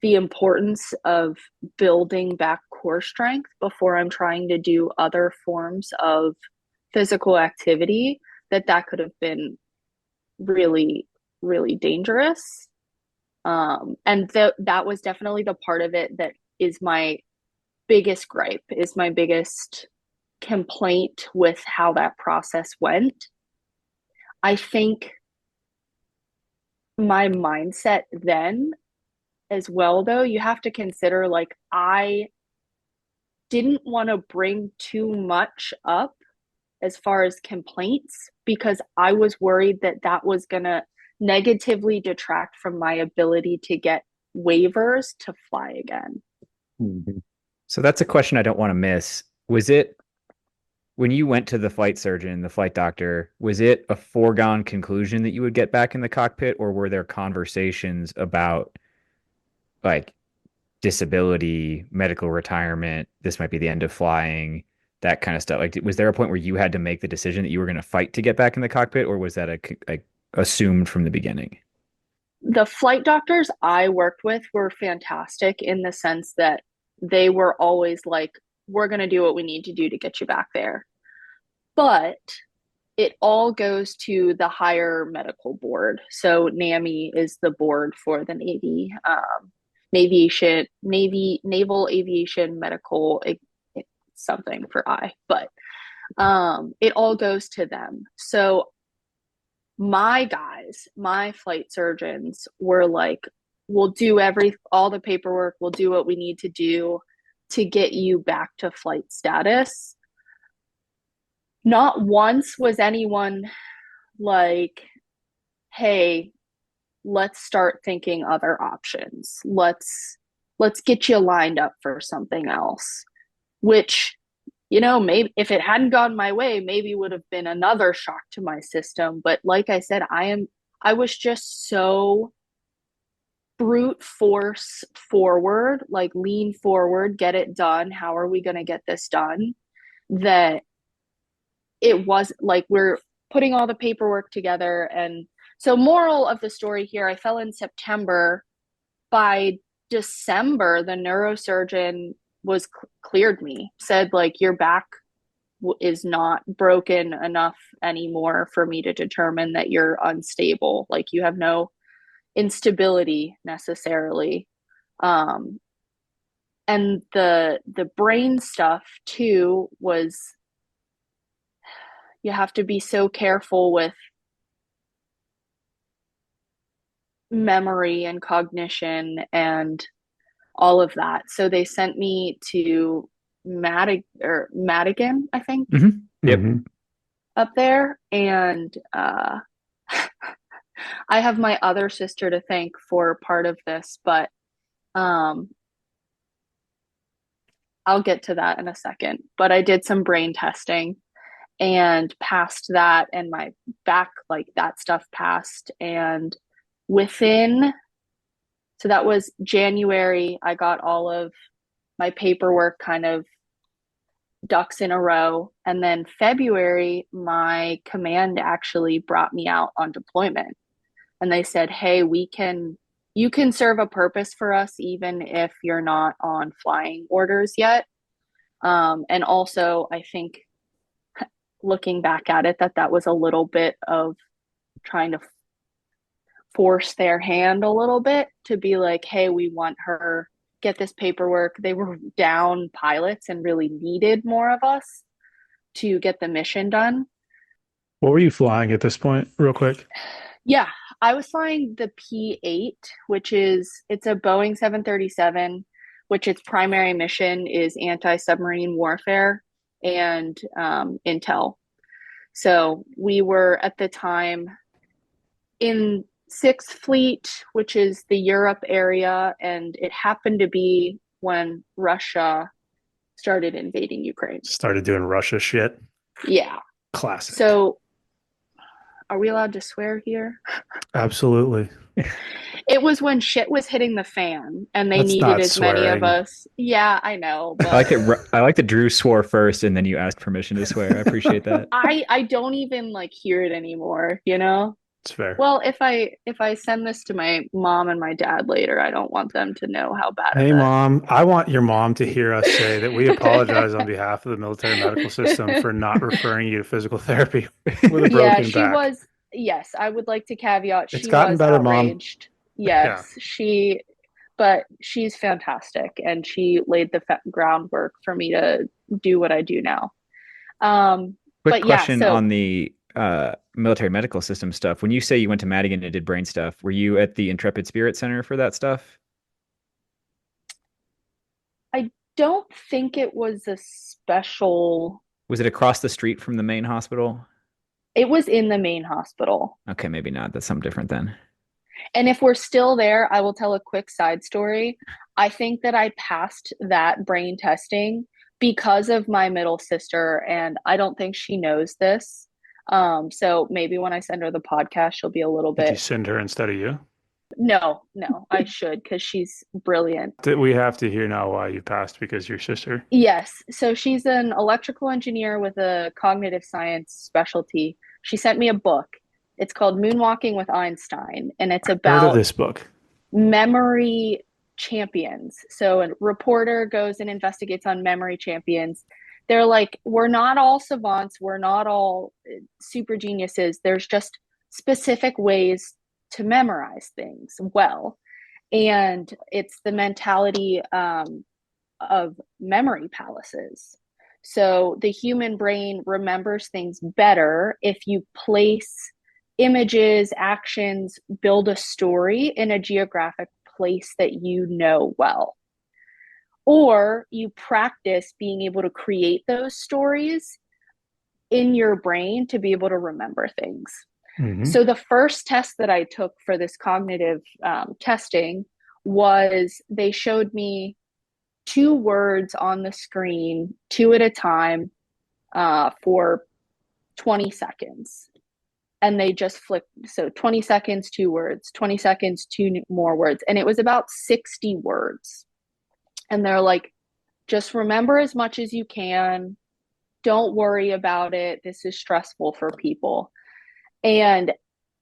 the importance of building back core strength before I'm trying to do other forms of physical activity, that could have been really, really dangerous. And that was definitely the part of it that is my biggest gripe, is my biggest complaint with how that process went. I think my mindset then as well, though, you have to consider like I didn't want to bring too much up as far as complaints because I was worried that that was going to negatively detract from my ability to get waivers to fly again. Mhm. So that's a question I don't want to miss. Was it when you went to the flight surgeon, the flight doctor, was it a foregone conclusion that you would get back in the cockpit, or were there conversations about like disability, medical retirement, this might be the end of flying, that kind of stuff? Like, was there a point where you had to make the decision that you were going to fight to get back in the cockpit, or was that a assumed from the beginning? The flight doctors I worked with were fantastic in the sense that they were always like, we're going to do what we need to do to get you back there. But it all goes to the higher medical board. So NAMI is the board for the Navy, Naval Aviation Medical something for I, but it all goes to them. So my guys, my flight surgeons were like, we'll do all the paperwork, we'll do what we need to do to get you back to flight status. Not once was anyone like, hey, let's start thinking other options. Let's get you lined up for something else, which maybe if it hadn't gone my way, maybe would have been another shock to my system. But like I said, I was just so brute force forward, like lean forward, get it done. How are we going to get this done? That it was like we're putting all the paperwork together. And so, moral of the story here, I fell in September. By December, the neurosurgeon was cleared me, said, like, your back is not broken enough anymore for me to determine that you're unstable. Like, you have no instability necessarily. Um, and the brain stuff too was, you have to be so careful with memory and cognition and all of that. So they sent me to Madigan, I think, Mm-hmm. Yep. Mhm. up there, and I have my other sister to thank for part of this, but um, I'll get to that in a second. But I did some brain testing and passed that, and my back, like that stuff passed. And within, so that was January, I got all of my paperwork kind of ducks in a row. And then February, my command actually brought me out on deployment. And they said, hey, you can serve a purpose for us even if you're not on flying orders yet. And also, I think looking back at it, that was a little bit of trying to force their hand a little bit to be like, hey, we want her, get this paperwork. They were down pilots and really needed more of us to get the mission done. What were you flying at this point, real quick? Yeah, I was flying the P-8, it's a Boeing 737, which its primary mission is anti-submarine warfare and intel. So we were at the time in Sixth Fleet, which is the Europe area, and it happened to be when Russia started invading Ukraine. Started doing Russia shit. Yeah. Classic. So are we allowed to swear here? Absolutely. It was when shit was hitting the fan and they That's needed not as many of swearing. us. Yeah, I know, I like but that. I like that Drew swore first, and then you asked permission to swear. I appreciate that. I don't even like hear it anymore, you know? It's fair. Well, if I send this to my mom and my dad later, I don't want them to know how bad Hey, of Mom, I want your mom to hear us say that we apologize on it. behalf of the military medical system for not referring you to physical therapy with a Yeah, broken back. yes, I would like to caveat, It's she gotten was better, Mom. outraged. Yeah. Yes, but she's fantastic and she laid the groundwork for me to do what I do now. Um, Quick but yeah, question so on the military medical system stuff. When you say you went to Madigan and did brain stuff, were you at the Intrepid Spirit Center for that stuff? I don't think it was a special, Was it across the street from the main hospital? it was in the main hospital. Okay, maybe not. That's something different then. And if we're still there, I will tell a quick side story. I think that I passed that brain testing because of my middle sister, and I don't think she knows this. So maybe when I send her the podcast, she'll be a little Did you bit, send her instead of you? no, I should because she's brilliant. We have to hear now why you passed because your sister. Yes. So she's an electrical engineer with a cognitive science specialty. She sent me a book. It's called Moonwalking with Einstein, and it's Heard of about this book? memory champions. So a reporter goes and investigates on memory champions. They're like, we're not all savants, we're not all super geniuses. There's just specific ways to memorize things well. And it's the mentality of memory palaces. So the human brain remembers things better if you place images, actions, build a story in a geographic place that you know well. Or you practice being able to create those stories in your brain to be able to remember things. Mm-hmm. So the first test that I took for this cognitive testing was they showed me two words on the screen, two at a time, for 20 seconds. And they just flipped. So 20 seconds, two words, 20 seconds, two more words. And it was about 60 words. And they're like, just remember as much as you can. Don't worry about it. This is stressful for people. And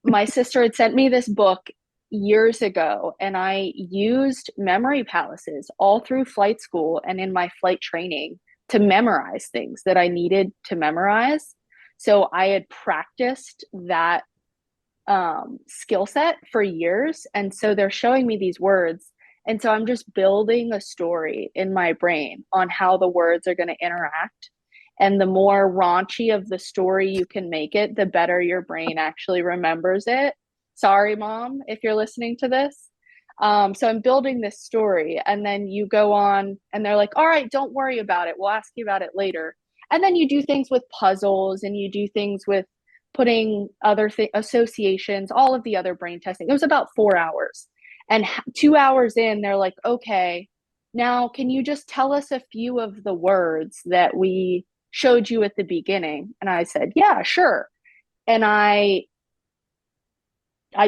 my sister had sent me this book years ago, and I used memory palaces all through flight school and in my flight training to memorize things that I needed to memorize. So I had practiced that skill set for years. And so they're showing me these words. And so I'm just building a story in my brain on how the words are going to interact. And the more raunchy of the story you can make it, the better your brain actually remembers it. Sorry, Mom, if you're listening to this. So I'm building this story, and then you go on, and they're like, all right, don't worry about it. We'll ask you about it later. And then you do things with puzzles, and you do things with putting other associations, all of the other brain testing. It was about 4 hours. And 2 hours in, they're like, okay, Now, can you just tell us a few of the words that we showed you at the beginning? And I said, yeah, sure. And I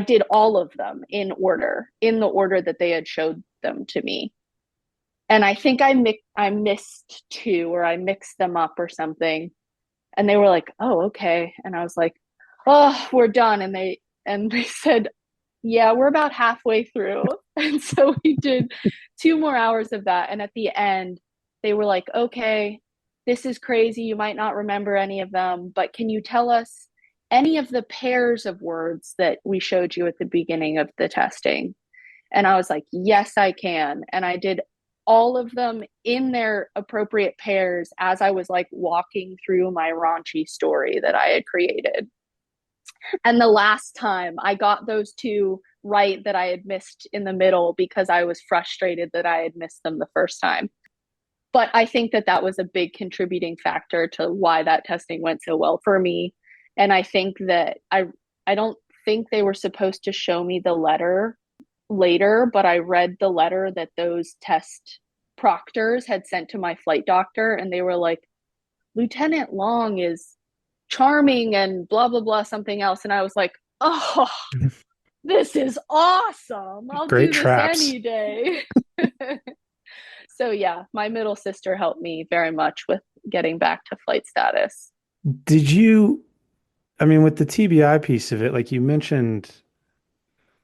did all of them in the order that they had showed them to me. And I think I missed two, or I mixed them up or something. And they were like, "Oh, okay." And I was like, "Oh, we're done." And they said, "Yeah, we're about halfway through." And so we did 2 more hours of that. And at the end, they were like, "Okay, this is crazy. You might not remember any of them, but can you tell us any of the pairs of words that we showed you at the beginning of the testing?" And I was like, "Yes, I can." And I did all of them in their appropriate pairs as I was like walking through my raunchy story that I had created. And the last time I got those two right that I had missed in the middle because I was frustrated that I had missed them the first time. But I think that that was a big contributing factor to why that testing went so well for me. And I think that I don't think they were supposed to show me the letter later, but I read the letter that those test proctors had sent to my flight doctor, and they were like, Lieutenant Long is charming and blah, blah, blah, something else. And I was like, oh, this is awesome. I'll Great do this traps. any day. So, yeah, my middle sister helped me very much with getting back to flight status. Did you, I mean, with the TBI piece of it, like you mentioned,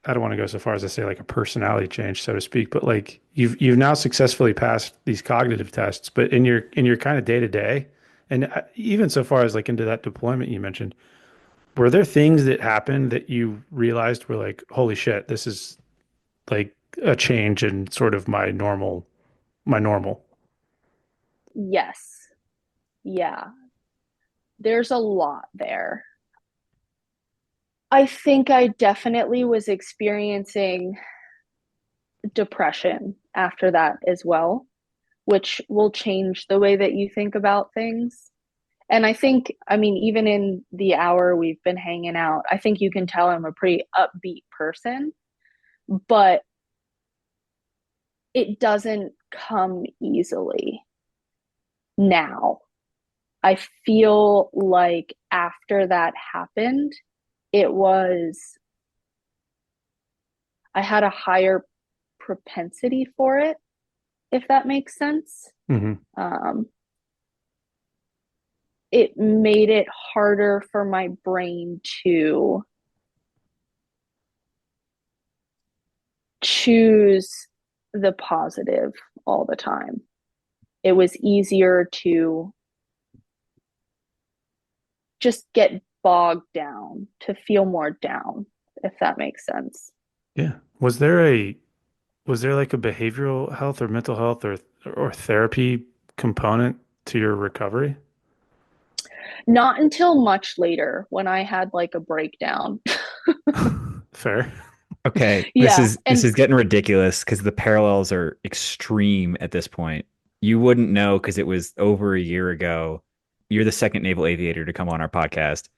I don't want to go so far as to say like a personality change, so to speak, but like you've now successfully passed these cognitive tests, but in your kind of day to day, and even so far as like into that deployment you mentioned, were there things that happened that you realized were like, holy shit, this is like a change in sort of my normal? Yes. Yeah. There's a lot there. I think I definitely was experiencing depression after that as well, which will change the way that you think about things. And I think, I mean, even in the hour we've been hanging out, I think you can tell I'm a pretty upbeat person, but it doesn't come easily now. I feel like after that happened, it was, I had a higher propensity for it, if that makes sense. Hmm. Um, it made it harder for my brain to choose the positive all the time. It was easier to just get bogged down, to feel more down, if that makes sense. Yeah. Was there like a behavioral health or mental health or therapy component to your recovery? Not until much later when I had like a breakdown. Fair. Okay, this Yeah. is this And is getting ridiculous because the parallels are extreme at this point. You wouldn't know because it was over a year ago. You're the second naval aviator to come on our podcast.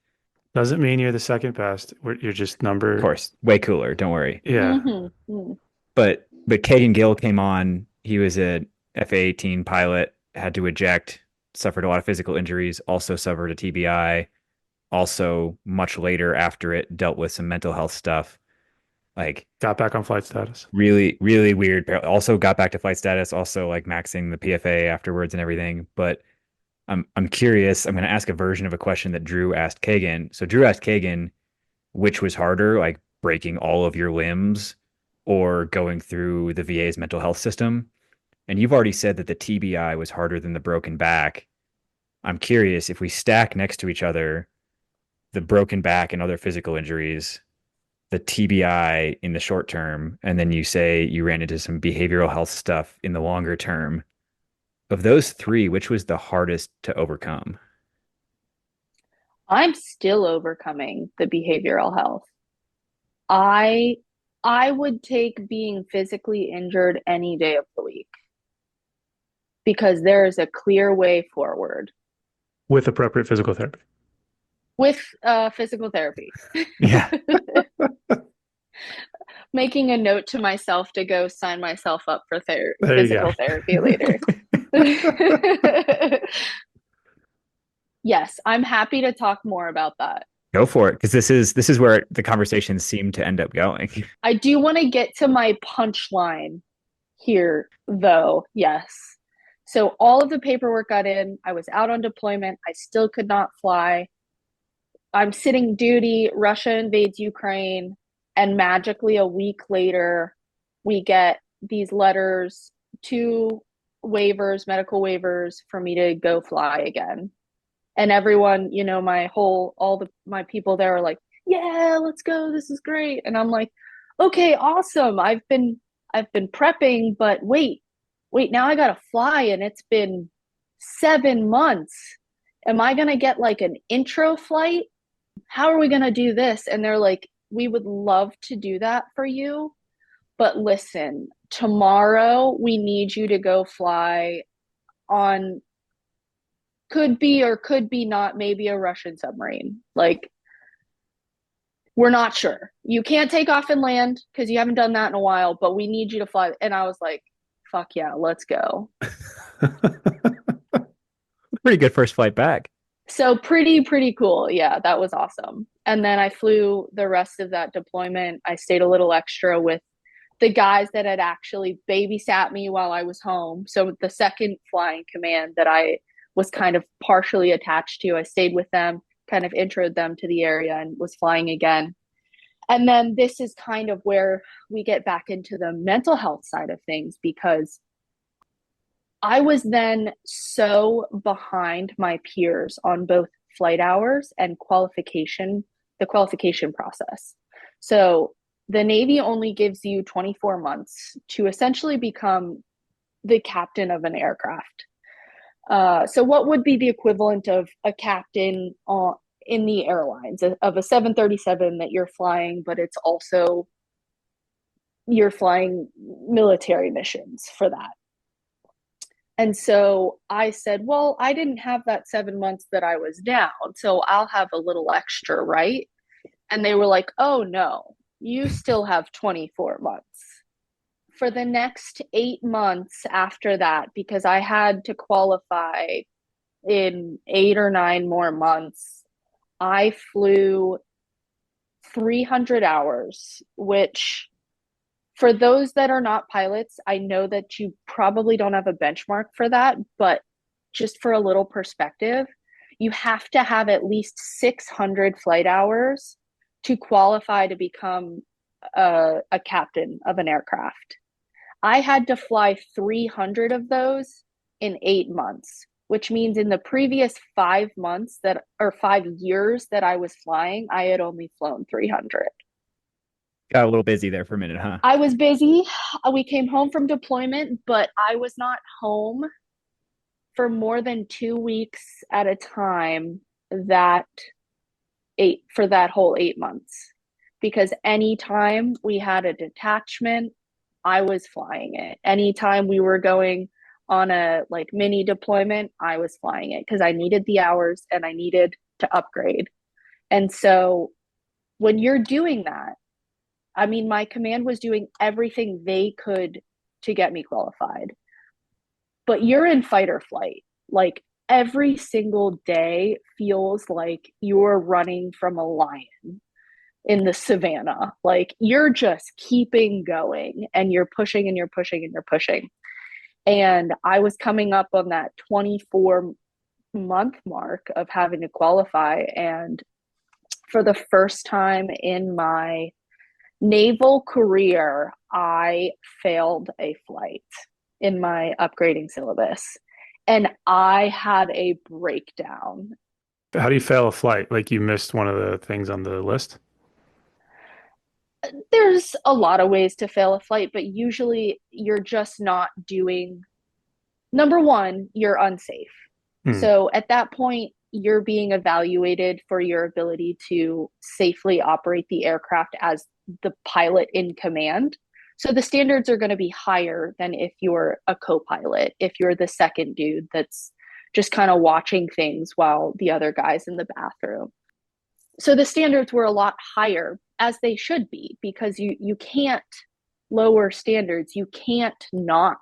Doesn't mean you're the second best. You're just Of number. course, way cooler, don't worry. Yeah. mm-hmm. But Kagan Gill came on. He was a FA-18 pilot, had to eject, suffered a lot of physical injuries, also suffered a TBI, also much later after it dealt with some mental health stuff. Like Got back on flight status. really, really weird. Also got back to flight status, also like maxing the PFA afterwards and everything. But I'm curious. I'm going to ask a version of a question that Drew asked Kagan. So Drew asked Kagan, which was harder, like breaking all of your limbs or going through the VA's mental health system? And you've already said that the TBI was harder than the broken back. I'm curious if we stack next to each other the broken back and other physical injuries, the TBI in the short term, and then you say you ran into some behavioral health stuff in the longer term. Of those three, which was the hardest to overcome? I'm still overcoming the behavioral health. I I would take being physically injured any day of the week because there is a clear way forward With appropriate physical therapy. with physical therapy. Yeah. Making a note to myself to go sign myself up for There you physical therapy later. Yes, I'm happy to talk more about that. Go for it, because this is where the conversations seem to end up going. I do want to get to my punchline here, though. Yes. So all of the paperwork got in. I was out on deployment. I still could not fly. I'm sitting duty. Russia invades Ukraine. And magically, a week later, we get these letters, two waivers, medical waivers for me to go fly again. And everyone, my people there are like, yeah, let's go. This is great. And I'm like, okay, awesome. I've been prepping, but wait, now I gotta fly and it's been 7 months. Am I gonna get like an intro flight? How are we gonna do this? And they're like, we would love to do that for you, but listen, tomorrow we need you to go fly on could be or could be not maybe a Russian submarine. Like, we're not sure. You can't take off and land because you haven't done that in a while, but we need you to fly. And I was like, fuck yeah, let's go. Pretty good first flight back. So pretty cool. Yeah, that was awesome. And then I flew the rest of that deployment. I stayed a little extra with the guys that had actually babysat me while I was home. So the second flying command that I was kind of partially attached to, I stayed with them, kind of introed them to the area and was flying again. And then this is kind of where we get back into the mental health side of things because I was then so behind my peers on both flight hours and the qualification process. So the Navy only gives you 24 months to essentially become the captain of an aircraft. So what would be the equivalent of a captain in the airlines of a 737 that you're flying, but it's also you're flying military missions for that. And so I said, well, I didn't have that 7 months that I was down, so I'll have a little extra, right? And they were like, oh no, you still have 24 months. For the next 8 months after that, because I had to qualify in 8 or 9 more months, I flew 300 hours, which for those that are not pilots, I know that you probably don't have a benchmark for that, but just for a little perspective, you have to have at least 600 flight hours to qualify to become a captain of an aircraft. I had to fly 300 of those in 8 months, which means in the previous 5 months that, or 5 years that I was flying, I had only flown 300. Got a little busy there for a minute, huh? I was busy. We came home from deployment, but I was not home for more than 2 weeks at a time that for that whole 8 months. Because anytime we had a detachment, I was flying it. Anytime we were going on a like mini deployment, I was flying it because I needed the hours and I needed to upgrade. And so when you're doing that, I mean, my command was doing everything they could to get me qualified. But you're in fight or flight. Like every single day feels like you're running from a lion in the savannah. Like you're just keeping going and you're pushing and you're pushing and you're pushing. And I was coming up on that 24-month mark of having to qualify. And for the first time in my naval career, I failed a flight in my upgrading syllabus. And I had a breakdown. How do you fail a flight? Like you missed one of the things on the list? There's a lot of ways to fail a flight, but usually you're just not doing, number one, you're unsafe. Hmm. So at that point, you're being evaluated for your ability to safely operate the aircraft as the pilot in command. So the standards are going to be higher than if you're a co-pilot, if you're the second dude that's just kind of watching things while the other guy's in the bathroom. So the standards were a lot higher, as they should be, because you can't lower standards. You can't not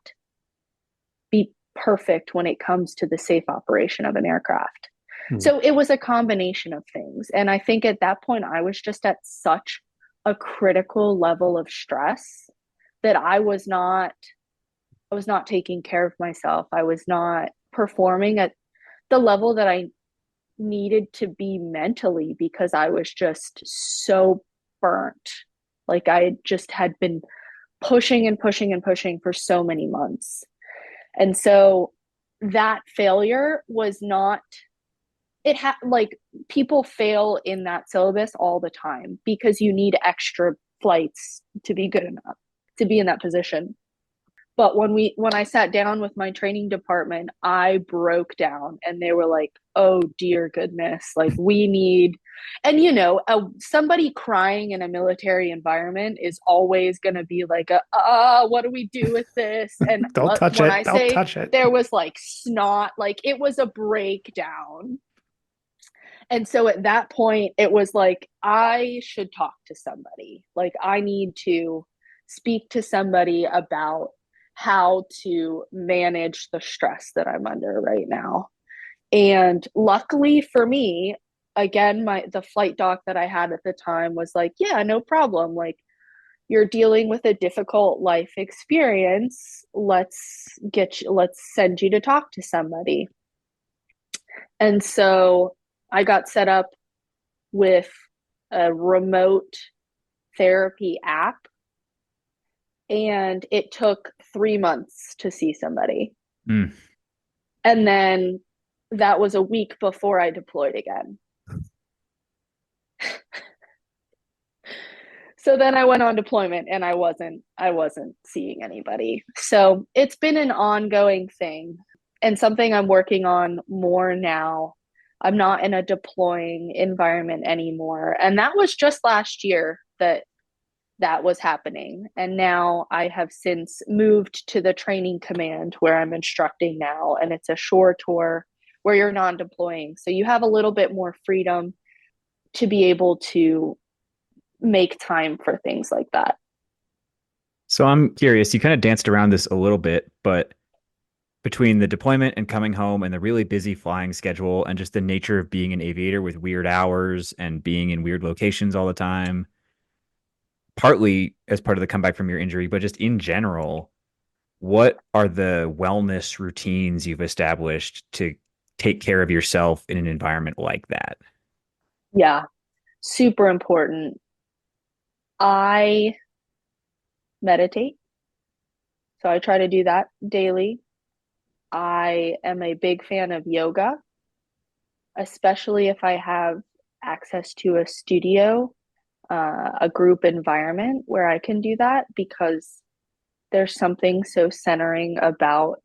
be perfect when it comes to the safe operation of an aircraft. Hmm. So it was a combination of things. And I think at that point, I was just at such a critical level of stress that I was not taking care of myself. I was not performing at the level that I needed to be mentally because I was just so burnt. Like I just had been pushing and pushing and pushing for so many months. And so that failure was not, it had like people fail in that syllabus all the time because you need extra flights to be good enough to be in that position. But when I sat down with my training department, I broke down and they were like, "Oh dear goodness, like we need." And somebody crying in a military environment is always going to be like, what do we do with this?" And Don't touch when it. I Don't say touch it. there was like snot, like it was a breakdown. And so at that point, it was like, I should talk to somebody. Like, I need to speak to somebody about how to manage the stress that I'm under right now. And luckily for me, again, the flight doc that I had at the time was like, yeah, no problem. Like, you're dealing with a difficult life experience. Let's send you to talk to somebody. And so I got set up with a remote therapy app, and it took 3 months to see somebody. Mm. And then that was a week before I deployed again. So then I went on deployment and I wasn't seeing anybody. So it's been an ongoing thing and something I'm working on more now. I'm not in a deploying environment anymore. And that was just last year that was happening. And now I have since moved to the training command where I'm instructing now. And it's a shore tour where you're non deploying. So you have a little bit more freedom to be able to make time for things like that. So I'm curious, you kind of danced around this a little bit, but between the deployment and coming home and the really busy flying schedule and just the nature of being an aviator with weird hours and being in weird locations all the time, partly as part of the comeback from your injury, but just in general, what are the wellness routines you've established to take care of yourself in an environment like that? Yeah, super important. I meditate. So I try to do that daily. I am a big fan of yoga, especially if I have access to a studio, a group environment where I can do that because there's something so centering about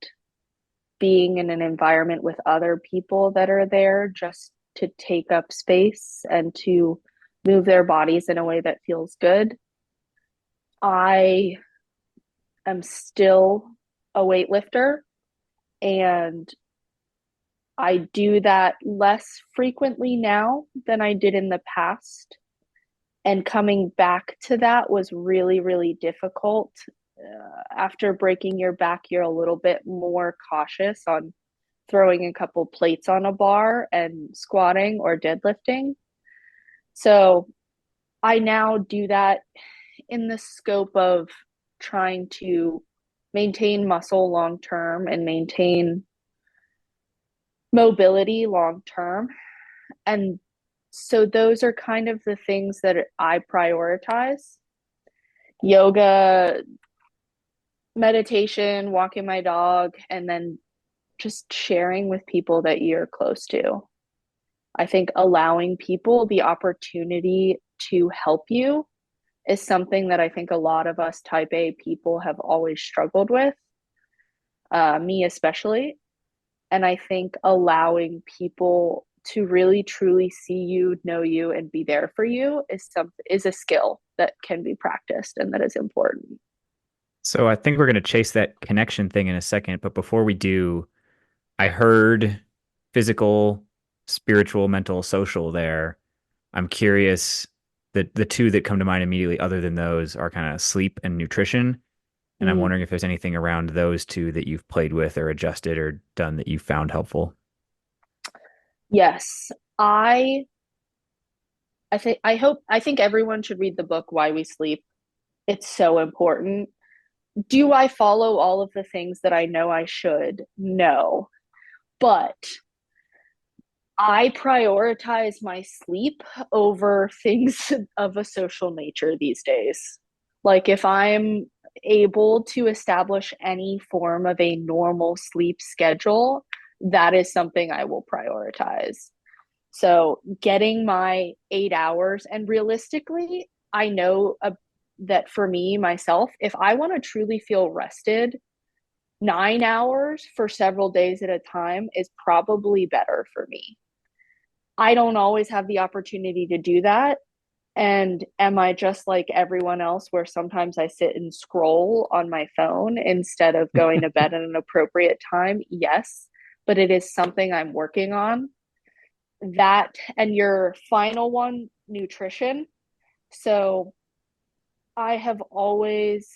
being in an environment with other people that are there just to take up space and to move their bodies in a way that feels good. I am still a weightlifter and I do that less frequently now than I did in the past. And coming back to that was really, really difficult. After breaking your back, you're a little bit more cautious on throwing a couple plates on a bar and squatting or deadlifting. So I now do that in the scope of trying to maintain muscle long term and maintain mobility long term. And so those are kind of the things that I prioritize: yoga, meditation, walking my dog, and then just sharing with people that you're close to. I think allowing people the opportunity to help you is something that I think a lot of us type A people have always struggled with, me especially. And I think allowing people to really truly see you, know you, and be there for you is a skill that can be practiced and that is important. So I think we're going to chase that connection thing in a second, but before we do, I heard physical, spiritual, mental, social there. I'm curious, the two that come to mind immediately other than those are kind of sleep and nutrition. And I'm Mm, wondering if there's anything around those two that you've played with or adjusted or done that you found helpful. yes. I I think everyone should read the book Why We Sleep. It's so important. Do I follow all of the things that I know I should? No. But I prioritize my sleep over things of a social nature these days. Like, if I'm able to establish any form of a normal sleep schedule, that is something I will prioritize. So, getting my 8 hours, and realistically, I know that for me, myself, if I want to truly feel rested, 9 hours for several days at a time is probably better for me. I don't always have the opportunity to do that. And am I just like everyone else where sometimes I sit and scroll on my phone instead of going to bed at an appropriate time? Yes, but it is something I'm working on. That and your final one, nutrition. So I have always,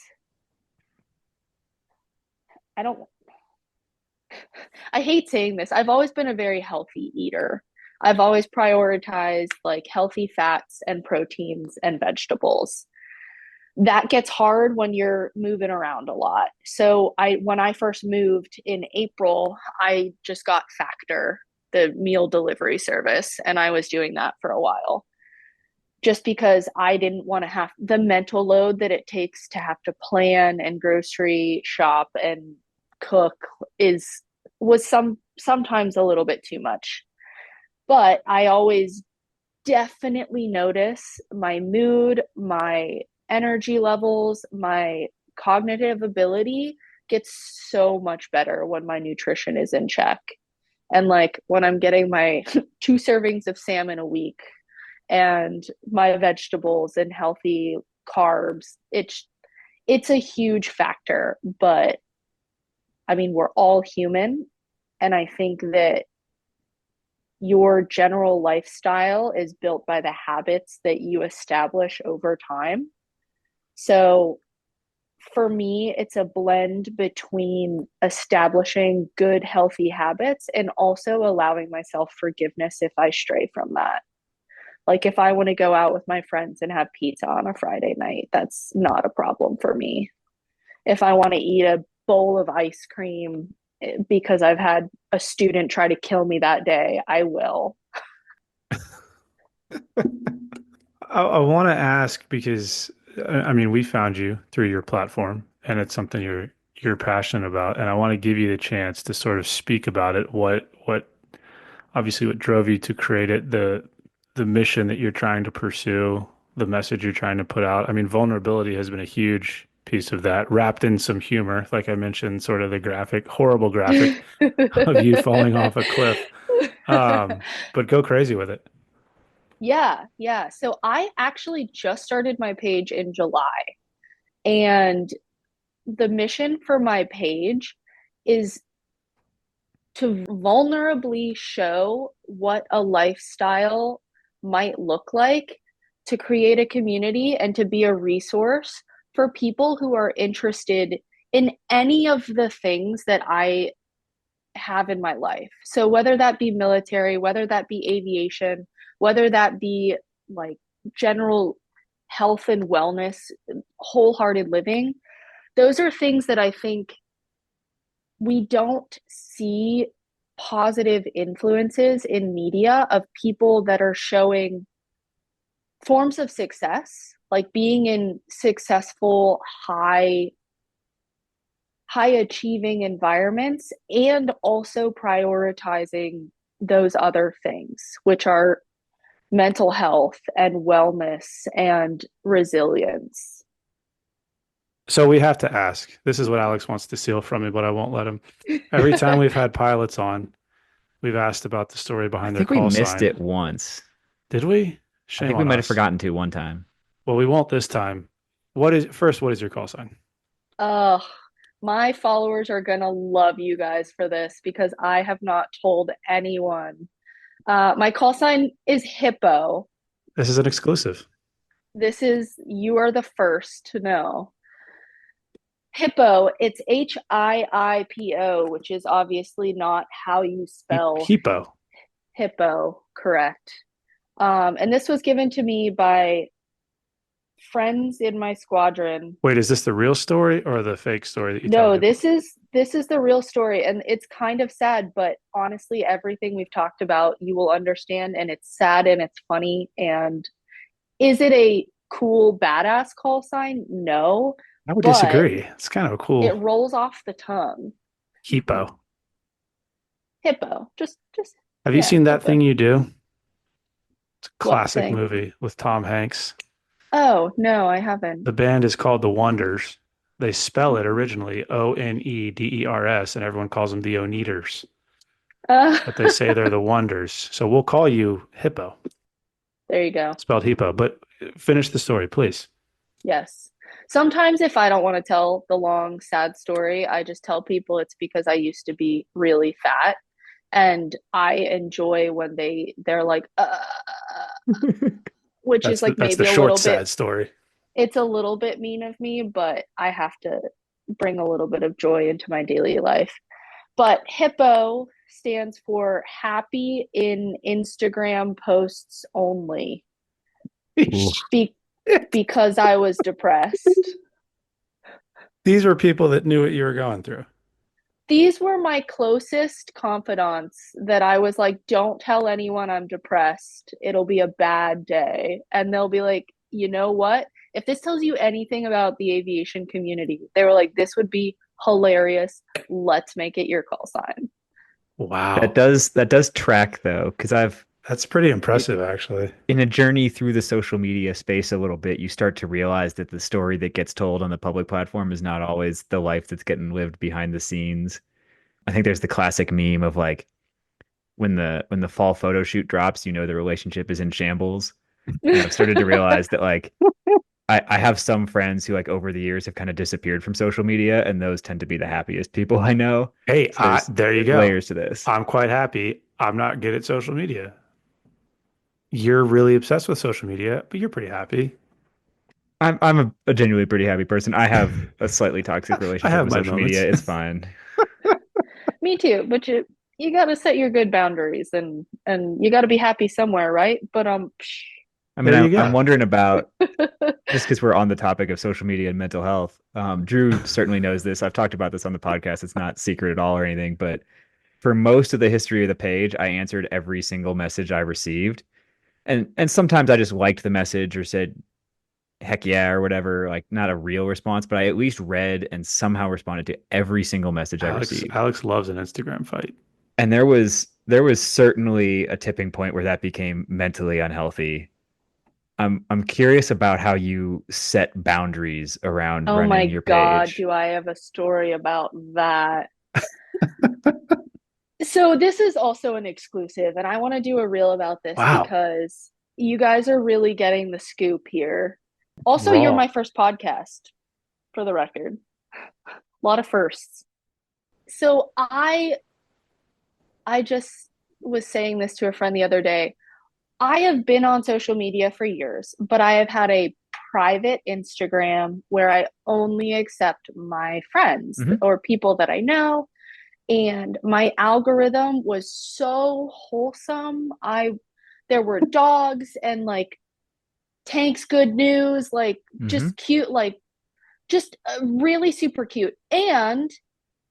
I don't, I hate saying this. I've always been a very healthy eater. I've always prioritized like healthy fats and proteins and vegetables. That gets hard when you're moving around a lot. So when I first moved in April, I just got Factor, the meal delivery service, and I was doing that for a while. Just because I didn't want to have the mental load that it takes to have to plan and grocery shop and cook is was sometimes a little bit too much. But I always definitely notice my mood, my energy levels, my cognitive ability gets so much better when my nutrition is in check. And like when I'm getting my 2 servings of salmon a week and my vegetables and healthy carbs, it's a huge factor. But I mean, we're all human. And I think that your general lifestyle is built by the habits that you establish over time. So for me, it's a blend between establishing good, healthy habits and also allowing myself forgiveness if I stray from that. Like if I want to go out with my friends and have pizza on a Friday night, that's not a problem for me. If I want to eat a bowl of ice cream because I've had a student try to kill me that day, I will. I want to ask because I mean we found you through your platform and it's something you're passionate about and I want to give you the chance to sort of speak about it what obviously what drove you to create it the mission that you're trying to pursue the message you're trying to put out. I mean vulnerability has been a huge piece of that wrapped in some humor like I mentioned sort of the graphic horrible graphic of you falling off a cliff. But go crazy with it. Yeah, yeah. So I actually just started my page in July, and the mission for my page is to vulnerably show what a lifestyle might look like, to create a community and to be a resource for people who are interested in any of the things that I have in my life. So whether that be military, whether that be aviation, whether that be like general health and wellness, wholehearted living, those are things that I think we don't see positive influences in media of people that are showing forms of success, like being in successful, high achieving environments and also prioritizing those other things, which are mental health and wellness and resilience. So we have to ask. This is what Alex wants to steal from me, but I won't let him. Every time we've had pilots on, we've asked about the story I behind their think we call missed sign. it once. Did we? I Shame think we on might have us. forgotten to one time. Well, we won't this time. What is your call sign? uh, my followers are gonna love you guys for this because I have not told anyone. My call sign is Hippo. This is an exclusive. you are the first to know. Hippo, it's HIIPO, which is obviously not how you spell Hippo. hippo, correct. And this was given to me by friends in my squadron. Wait, is this the real story or the fake story that you tell No, people? this is the real story, and it's kind of sad, but honestly, everything we've talked about, you will understand, and it's sad and it's funny. And is it a cool badass call sign? No, I would but disagree. It's kind of a it cool rolls off the tongue. hippo. Hippo, just Have you yeah, seen That hippo. Thing You Do? It's a What classic thing? movie with Tom Hanks. Oh no, I haven't. The band is called The Wonders. They spell it originally Oneders, and everyone calls them the Oneaters, Uh, but they say they're the Wonders. So we'll call you Hippo, there you go. spelled Hippo. But finish the story, please. Yes. Sometimes if I don't want to tell the long, sad story, I just tell people it's because I used to be really fat. And I enjoy when they're like, which is like That's the maybe a short, little bit, sad story. it's a little bit mean of me, but I have to bring a little bit of joy into my daily life. But Hippo stands for happy in Instagram posts only be- because I was depressed. These were people that knew what you were going through. These were my closest confidants that I was like, don't tell anyone I'm depressed. It'll be a bad day. And they'll be like, you know what? If this tells you anything about the aviation community, they were like, this would be hilarious. Let's make it your call sign. Wow. That does track though, because I've That's pretty impressive, actually. in a journey through the social media space a little bit, you start to realize that the story that gets told on the public platform is not always the life that's getting lived behind the scenes. I think there's the classic meme of like when the fall photo shoot drops, you know the relationship is in shambles. And I've started to realize that like I have some friends who like over the years have kind of disappeared from social media, and those tend to be the happiest people I know. Hey, So there you there's go. layers to this. I'm quite happy. I'm not good at social media. You're really obsessed with social media, but you're pretty happy. I'm a genuinely pretty happy person. I have a slightly toxic I relationship have with my social media. moments. It's fine. Me too, but you got to set your good boundaries and you got to be happy somewhere, right? But I mean, There you I'm go. wondering about just because we're on the topic of social media and mental health. Drew certainly knows this. I've talked about this on the podcast. It's not secret at all or anything, but for most of the history of the page, I answered every single message I received. And sometimes I just liked the message or said heck yeah or whatever, like not a real response, but I at least read and somehow responded to every single message I received. Alex loves an Instagram fight. And there was certainly a tipping point where that became mentally unhealthy. I'm curious about how you set boundaries around oh running my your God, page. do I have a story about that? So this is also an exclusive, and I want to do a reel about this Wow. because you guys are really getting the scoop here. Also, you're Raw. my first podcast, for the record. A lot of firsts. So I just was saying this to a friend the other day. I have been on social media for years, but I have had a private Instagram where I only accept my friends Hmm. or people that I know. And my algorithm was so wholesome. I There were dogs and like Tank's good news, like Hmm. just cute, like just really super cute. And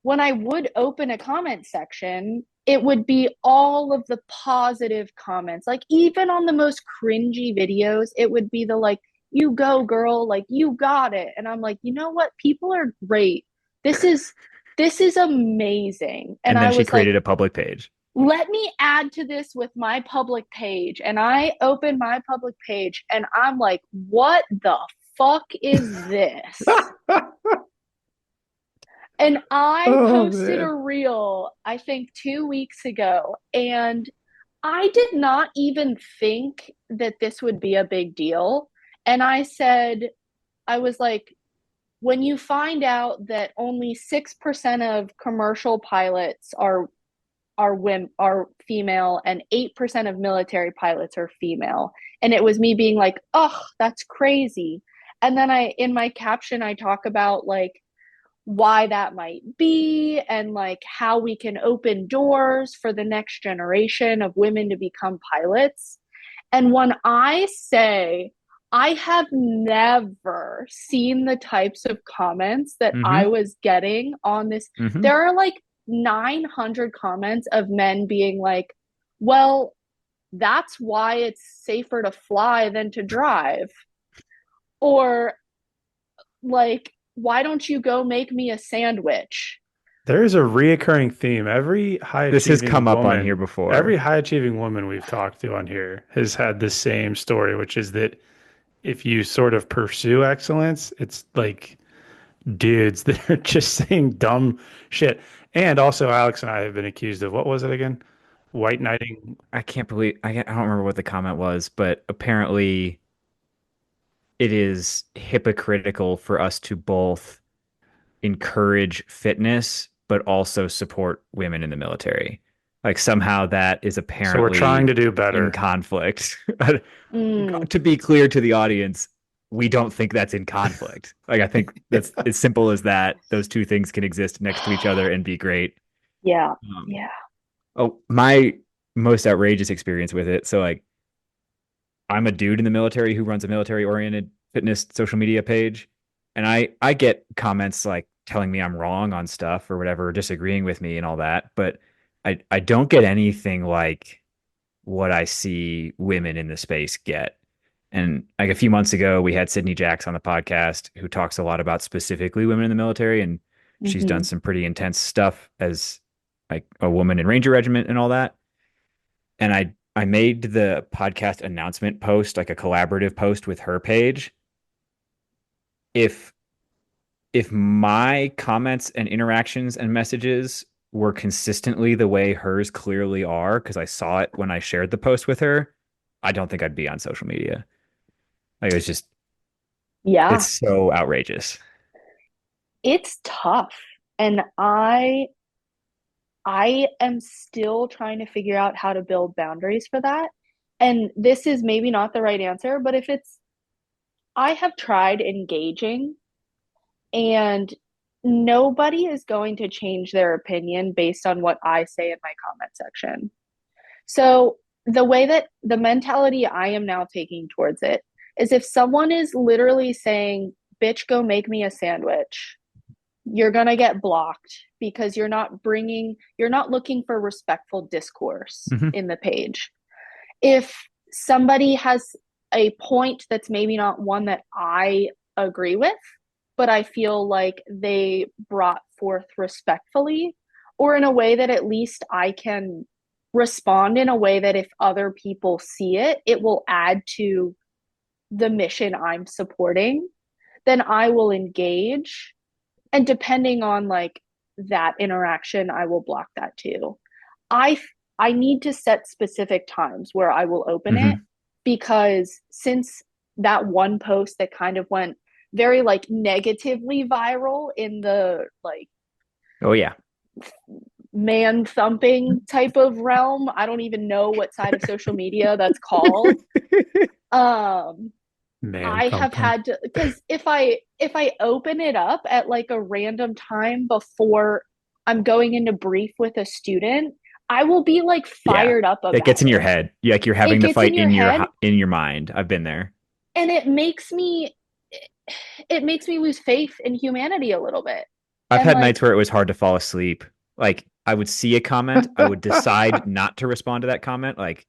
when I would open a comment section, it would be all of the positive comments. Like even on the most cringy videos, it would be the like, you go girl, like you got it. And I'm like, you know what? People are great. This is this is amazing. And And then I she was like, created a public page. let me add to this with my public page. And I open my public page and I'm like, what the fuck is this? And I Oh posted a man. reel, I think 2 weeks ago, and I did not even think that this would be a big deal. And I said, I was like, when you find out that only 6% of commercial pilots are are female and 8% of military pilots are female. And it was me being like, "Oh, that's crazy." And then I in my caption I talk about like why that might be and like how we can open doors for the next generation of women to become pilots. And when I say I have never seen the types of comments that I Mm-hmm. was getting on this, Mm-hmm. there are like 900 comments of men being like, well, that's why it's safer to fly than to drive. Or like, why don't you go make me a sandwich? There is a reoccurring theme. This has come up on here Every before. high achieving woman we've talked to on here has had the same story, which is that if you sort of pursue excellence, it's like dudes that are just saying dumb shit. And also, Alex and I have been accused of what was it again? White knighting. I can't believe I don't remember what the comment was, but apparently it is hypocritical for us to both encourage fitness but also support women in the military. Like somehow that is So we're trying apparently to do in better. conflict. Mm, To be clear to the audience, we don't think that's in conflict. Like I think that's as simple as that. Those two things can exist next to each other and be great. yeah, Um, yeah. oh, my most outrageous experience with it. So like I'm a dude in the military who runs a military oriented fitness social media page. And I get comments like telling me I'm wrong on stuff or whatever, disagreeing with me and all that. But I don't get anything like what I see women in the space get. And like a few months ago, we had Sydney Jacks on the podcast who talks a lot about specifically women in the military. And she's done Mm-hmm. some pretty intense stuff as like a woman in Ranger Regiment and all that. And I made the podcast announcement post like a collaborative post with her page. If my comments and interactions and messages were consistently the way hers clearly are, because I saw it when I shared the post with her, I don't think I'd be on social media. Like it was just it's Yeah, so outrageous. it's tough. And I am still trying to figure out how to build boundaries for that. And this is maybe not the right answer, but if it's I have tried engaging and nobody is going to change their opinion based on what I say in my comment section. So the way that the mentality I am now taking towards it is if someone is literally saying, bitch, go make me a sandwich, you're going to get blocked because you're not looking for respectful discourse Mm-hmm. in the page. If somebody has a point that's maybe not one that I agree with, but I feel like they brought forth respectfully or in a way that at least I can respond in a way that if other people see it, it will add to the mission I'm supporting, then I will engage. And depending on like that interaction, I will block that too. I I need to set specific times where I will open it Mm-hmm. because since that one post that kind of went very like negatively viral in the like Oh yeah. man thumping type of realm, I don't even know what side of social media that's called. Um Man I have thumping. had to because if I open it up at like a random time before I'm going into brief with a student, I will be like Yeah. fired up It gets about in your it. head. Like you're It having the gets in fight your head in your mind. I've been there. and it makes me lose faith in humanity a little bit. I've And had nights like, where it was hard to fall asleep. Like I would see a comment, I would decide not to respond to that comment, like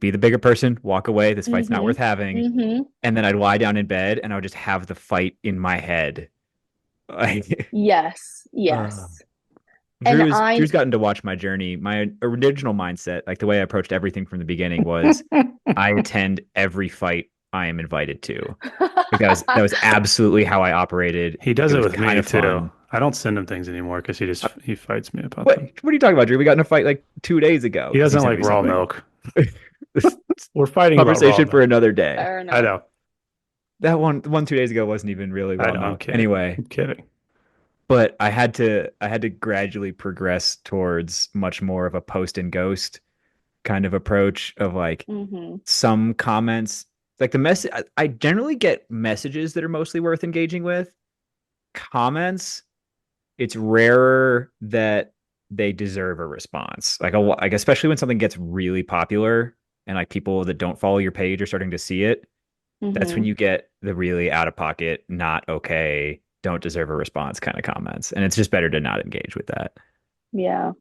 be the bigger person, walk away. This fight's not mm-hmm, worth having. mm-hmm, And then I'd lie down in bed and I would just have the fight in my head. Like yes, uh, yes. And Drew's gotten to watch my journey. My original mindset, like the way I approached everything from the beginning was I attend every fight I am invited to. Like that was absolutely how I operated. He does It it was with kind me of too. fun. I don't send him things anymore because Uh, he fights me about What them. what are you talking about, Drew? We got in a fight like 2 days ago He because he doesn't sent like me raw something. milk. This We're fighting about raw conversation for milk. another day. fair I enough. know. That one 2 days ago wasn't even really I raw know. I'm milk. kidding. Anyway, I'm kidding. but I had to gradually progress towards much more of a post and ghost kind of approach of like Mm-hmm. some comments like the message I generally get messages that are mostly worth engaging with. Comments, it's rarer that they deserve a response. Like especially when something gets really popular and like people that don't follow your page are starting to see it, that's when Mm-hmm. you get the really out of pocket, not okay, don't deserve a response kind of comments. And it's just better to not engage with that. Yeah.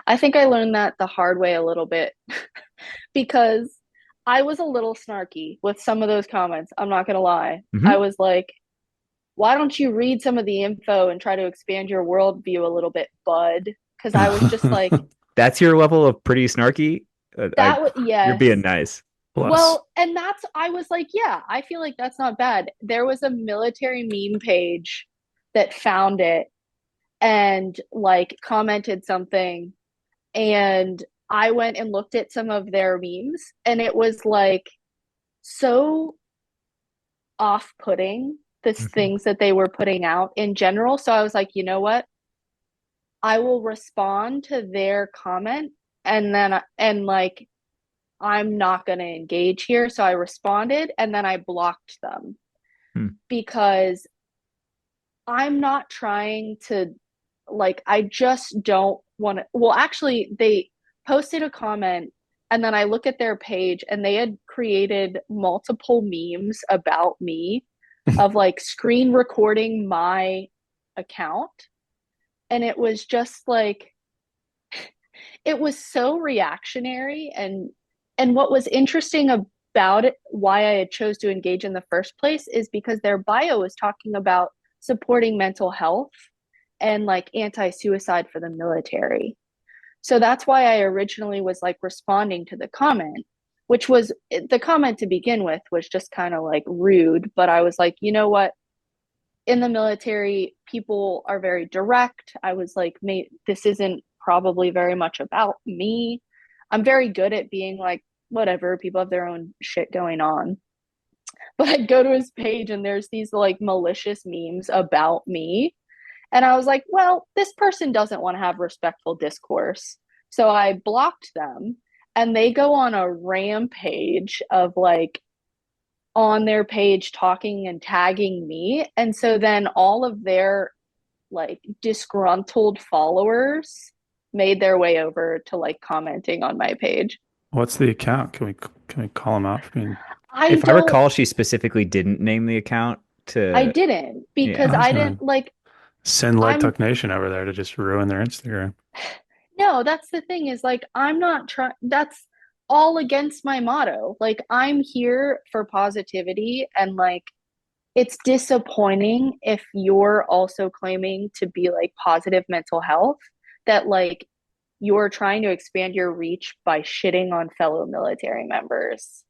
I think I learned that the hard way a little bit because I was a little snarky with some of those comments. I'm not gonna lie. I Hmm. was like, why don't you read some of the info and try to expand your worldview a little bit, bud? Because I was just like, That's your level of pretty snarky. You're being yes. nice. Plus, Well, and I was like, yeah, I feel like that's not bad. There was a military meme page that found it and like commented something. And I went and looked at some of their memes, and it was like so off-putting, the Hmm. things that they were putting out in general. So I was like, you know what? I will respond to their comment and like I'm not going to engage here. So I responded and then I blocked them Hmm. because I'm not trying to, like, I just don't want to. Well, actually, they posted a comment and then I look at their page and they had created multiple memes about me of like screen recording my account. And it was just like, it was so reactionary. And what was interesting about it, why I had chose to engage in the first place, is because their bio was talking about supporting mental health and like anti-suicide for the military. So that's why I originally was like responding to the comment, which was the comment to begin with was just kind of like rude, but I was like, you know what, in the military, people are very direct. I was like, this isn't probably very much about me. I'm very good at being like, whatever, people have their own shit going on. But I'd go to his page and there's these like malicious memes about me. And I was like, well, this person doesn't want to have respectful discourse. So I blocked them and they go on a rampage of like on their page talking and tagging me. And so then all of their like disgruntled followers made their way over to like commenting on my page. what's the account? Can we call him out? I mean, I If I don't, recall, she specifically didn't name the account I to, didn't because I yeah. was I gonna didn't like, send Light I'm, Tuck Nation over there to just ruin their Instagram. no, that's the thing is like, I'm not trying, that's all against my motto. Like, I'm here for positivity and like, it's disappointing if you're also claiming to be like positive mental health that like you're trying to expand your reach by shitting on fellow military members.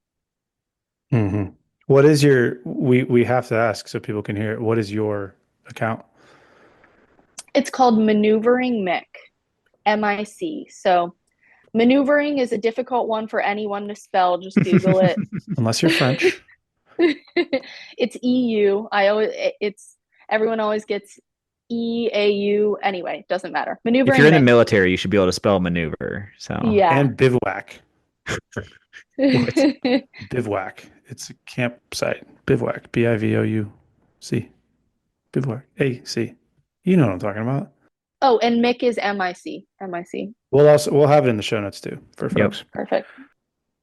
Hmm. What is your? We have to ask so people can hear it. What is your account? It's called Maneuvering Mick, MIC. So maneuvering is a difficult one for anyone to spell. Just Google it. Unless you're French. It's EU. I always it's everyone always gets EAU. Anyway, doesn't matter. If you're Maneuvering in the Mick. military, you should be able to spell maneuver. So Yeah. And bivouac. What? Bivouac. It's a campsite. Bivouac. Bivouc. Bivouac. AC. You know what I'm talking about. Oh, and Mick is MIC. MIC. We'll have it in the show notes too for yep, folks. Perfect.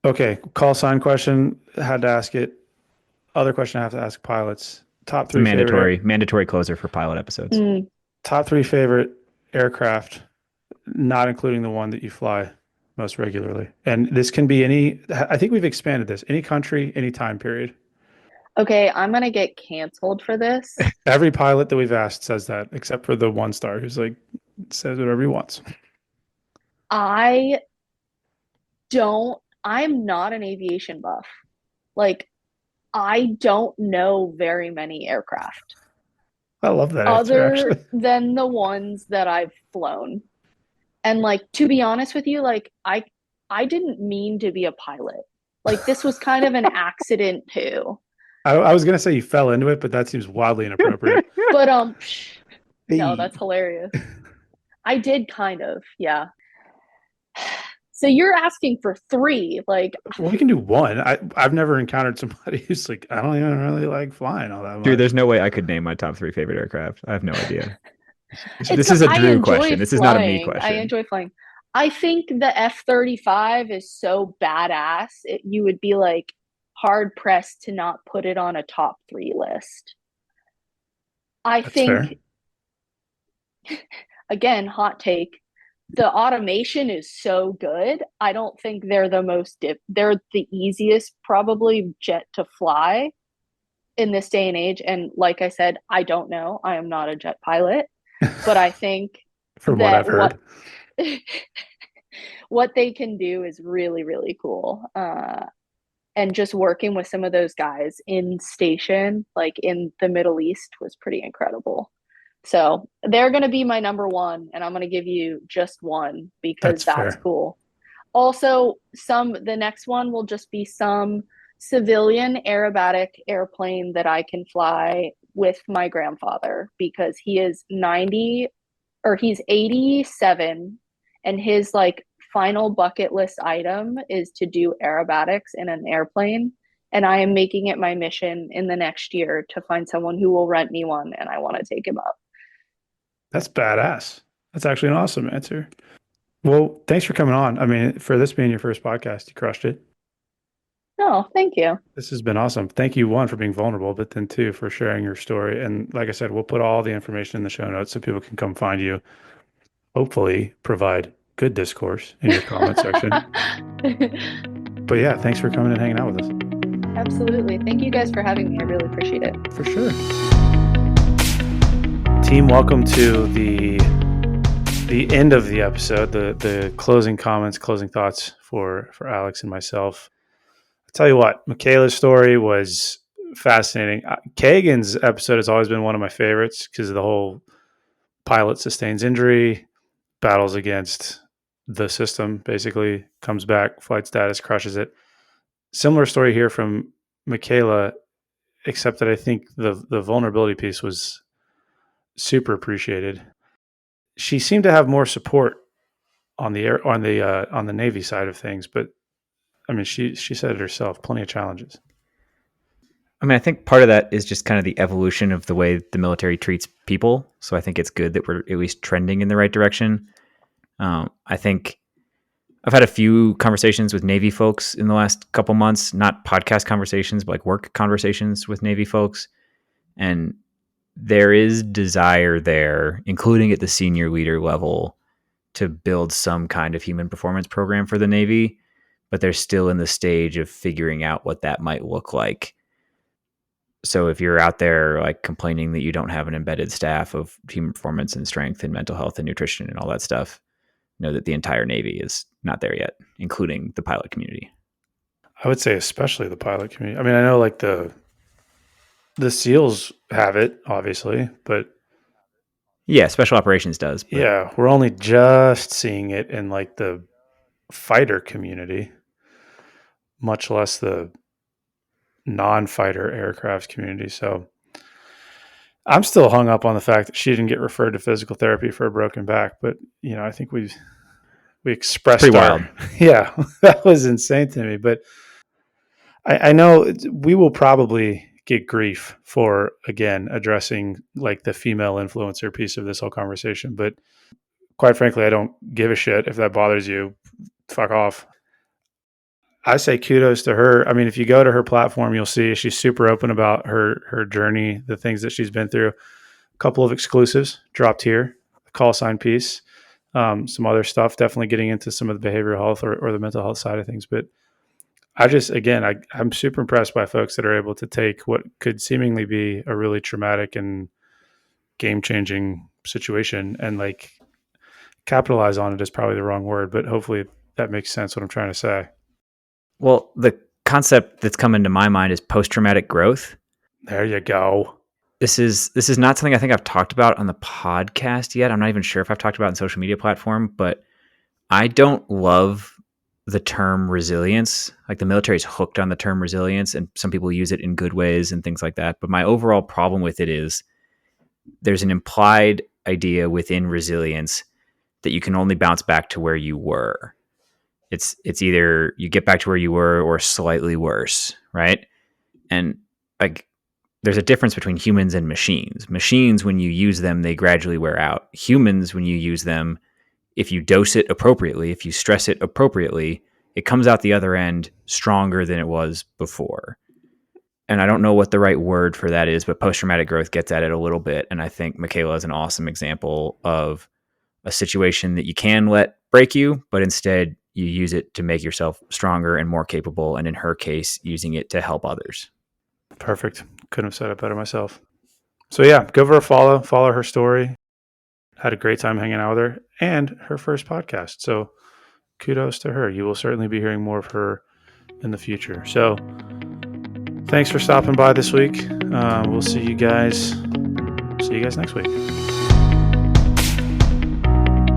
Okay, call sign question. Had to ask it. Other question I have to ask pilots. it's a mandatory closer for pilot episodes. Mm, Top three favorite aircraft, not including the one that you fly most regularly. And this can be any. I think we've expanded this. Any country, any time period. okay, I'm gonna get canceled for this. Every pilot that we've asked says that, except for the one star who's like says whatever he wants. I I'm not an aviation buff. Like, I don't know very many aircraft I love that answer other actually. than the ones that I've flown. And like to be honest with you, like I didn't mean to be a pilot. Like this was kind of an accident too. I was gonna say you fell into it, but that seems wildly inappropriate. But No, Hey. that's hilarious. I did kind of, yeah. So you're asking for three, like, Well, we can do one. I've never encountered somebody who's like, I don't even really like flying all that Drew, much. there's no way I could name my top 3 favorite aircraft. I have no idea. it's This because is a I Drew enjoy question. This is not a me flying. I question. enjoy flying. I think the F-35 is so badass. You would be like hard pressed to not put it on a top three list. I That's fair. think, again, hot take, the automation is so good. I don't think they're they're the easiest probably jet to fly in this day and age. And like I said, I don't know. I am not a jet pilot, but I think From what I've that heard. what they can do is really, really cool. And just working with some of those guys in station, like in the Middle East, was pretty incredible. So they're going to be my number one, and I'm going to give you just one because That's that's fair. cool. Also, the next one will just be some civilian aerobatic airplane that I can fly with my grandfather because he is 90 or he's 87, and his like final bucket list item is to do aerobatics in an airplane. And I am making it my mission in the next year to find someone who will rent me one, and I want to take him up. That's badass. That's actually an awesome answer. Well, thanks for coming on. I mean, for this being your first podcast, you crushed it. Oh, thank you. This has been awesome. Thank you, one, for being vulnerable, but then two, for sharing your story. And like I said, we'll put all the information in the show notes so people can come find you, hopefully provide good discourse in your comment section. But yeah, thanks for coming and hanging out with us. Absolutely. Thank you guys for having me. I really appreciate it. For sure. Team, welcome to the end of the episode, the closing comments, closing thoughts for Alex and myself. I'll tell you what, Michaela's story was fascinating. Kagan's episode has always been one of my favorites because of the whole pilot sustains injury, battles against the system, basically comes back, flight status, crushes it. Similar story here from Michaela, except that I think the vulnerability piece was super appreciated. She seemed to have more support on the air on the Navy side of things, but I mean, she said it herself, plenty of challenges. I mean, I think part of that is just kind of the evolution of the way the military treats people. So I think it's good that we're at least trending in the right direction. I think I've had a few conversations with Navy folks in the last couple months, not podcast conversations, but like work conversations with Navy folks. And there is desire there, including at the senior leader level, to build some kind of human performance program for the Navy, but they're still in the stage of figuring out what that might look like. So if you're out there like complaining that you don't have an embedded staff of human performance and strength and mental health and nutrition and all that stuff, know that the entire Navy is not there yet, including the pilot community. I would say especially the pilot community. I mean, I know like the SEALs have it, obviously, but Yeah, special operations does, but yeah, we're only just seeing it in like the fighter community, much less the non-fighter aircraft community. So I'm still hung up on the fact that she didn't get referred to physical therapy for a broken back, but you know, I think we expressed pretty our wild. yeah, that was insane to me. But I know we will probably get grief for again addressing like the female influencer piece of this whole conversation. But quite frankly, I don't give a shit if that bothers you. Fuck off. I say kudos to her. I mean, if you go to her platform, you'll see she's super open about her journey, the things that she's been through. A couple of exclusives dropped here, the call sign piece, some other stuff. Definitely getting into some of the behavioral health or the mental health side of things. But I just, again, I'm super impressed by folks that are able to take what could seemingly be a really traumatic and game changing situation and like capitalize on it is probably the wrong word, but hopefully that makes sense what I'm trying to say. Well, the concept that's come into my mind is post-traumatic growth. There you go. This is not something I think I've talked about on the podcast yet. I'm not even sure if I've talked about it on social media platform, but I don't love the term resilience. Like the military is hooked on the term resilience, and some people use it in good ways and things like that. But my overall problem with it is there's an implied idea within resilience that you can only bounce back to where you were. It's either you get back to where you were or slightly worse, right? And like there's a difference between humans and machines. Machines, when you use them, they gradually wear out. Humans, when you use them, if you dose it appropriately, if you stress it appropriately, it comes out the other end stronger than it was before. And I don't know what the right word for that is, but post-traumatic growth gets at it a little bit. And I think Michaela is an awesome example of a situation that you can let break you, but instead you use it to make yourself stronger and more capable. And in her case, using it to help others. Perfect. Couldn't have said it better myself. So yeah, give her a follow her story. Had a great time hanging out with her and her first podcast. So kudos to her. You will certainly be hearing more of her in the future. So thanks for stopping by this week. We'll see you guys next week.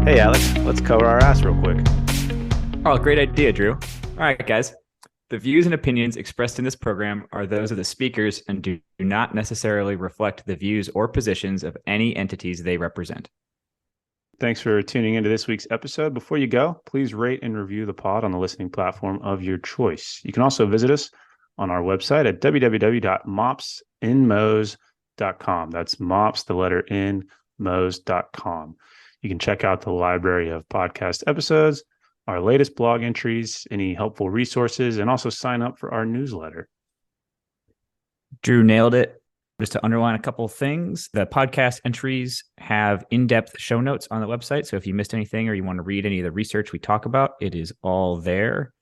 Hey, Alex, let's cover our ass real quick. Oh, great idea, Drew. All right, guys. The views and opinions expressed in this program are those of the speakers and do not necessarily reflect the views or positions of any entities they represent. Thanks for tuning into this week's episode. Before you go, please rate and review the pod on the listening platform of your choice. You can also visit us on our website at www.mopsinmos.com. That's mops, the letter N, mos.com. You can check out the library of podcast episodes, our latest blog entries, any helpful resources, and also sign up for our newsletter. Drew nailed it. Just to underline a couple of things, the podcast entries have in-depth show notes on the website. So if you missed anything or you want to read any of the research we talk about, it is all there.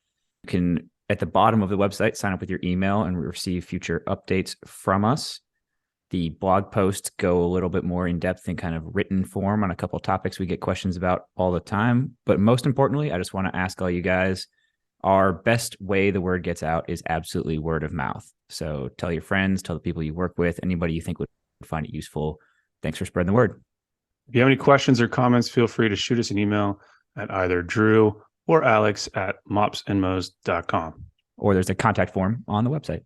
You can, at the bottom of the website, sign up with your email and receive future updates from us. The blog posts go a little bit more in depth in kind of written form on a couple of topics we get questions about all the time. But most importantly, I just want to ask all you guys, our best way the word gets out is absolutely word of mouth. So tell your friends, tell the people you work with, anybody you think would find it useful. Thanks for spreading the word. If you have any questions or comments, feel free to shoot us an email at either Drew or Alex at mopsinmos.com. Or there's a contact form on the website.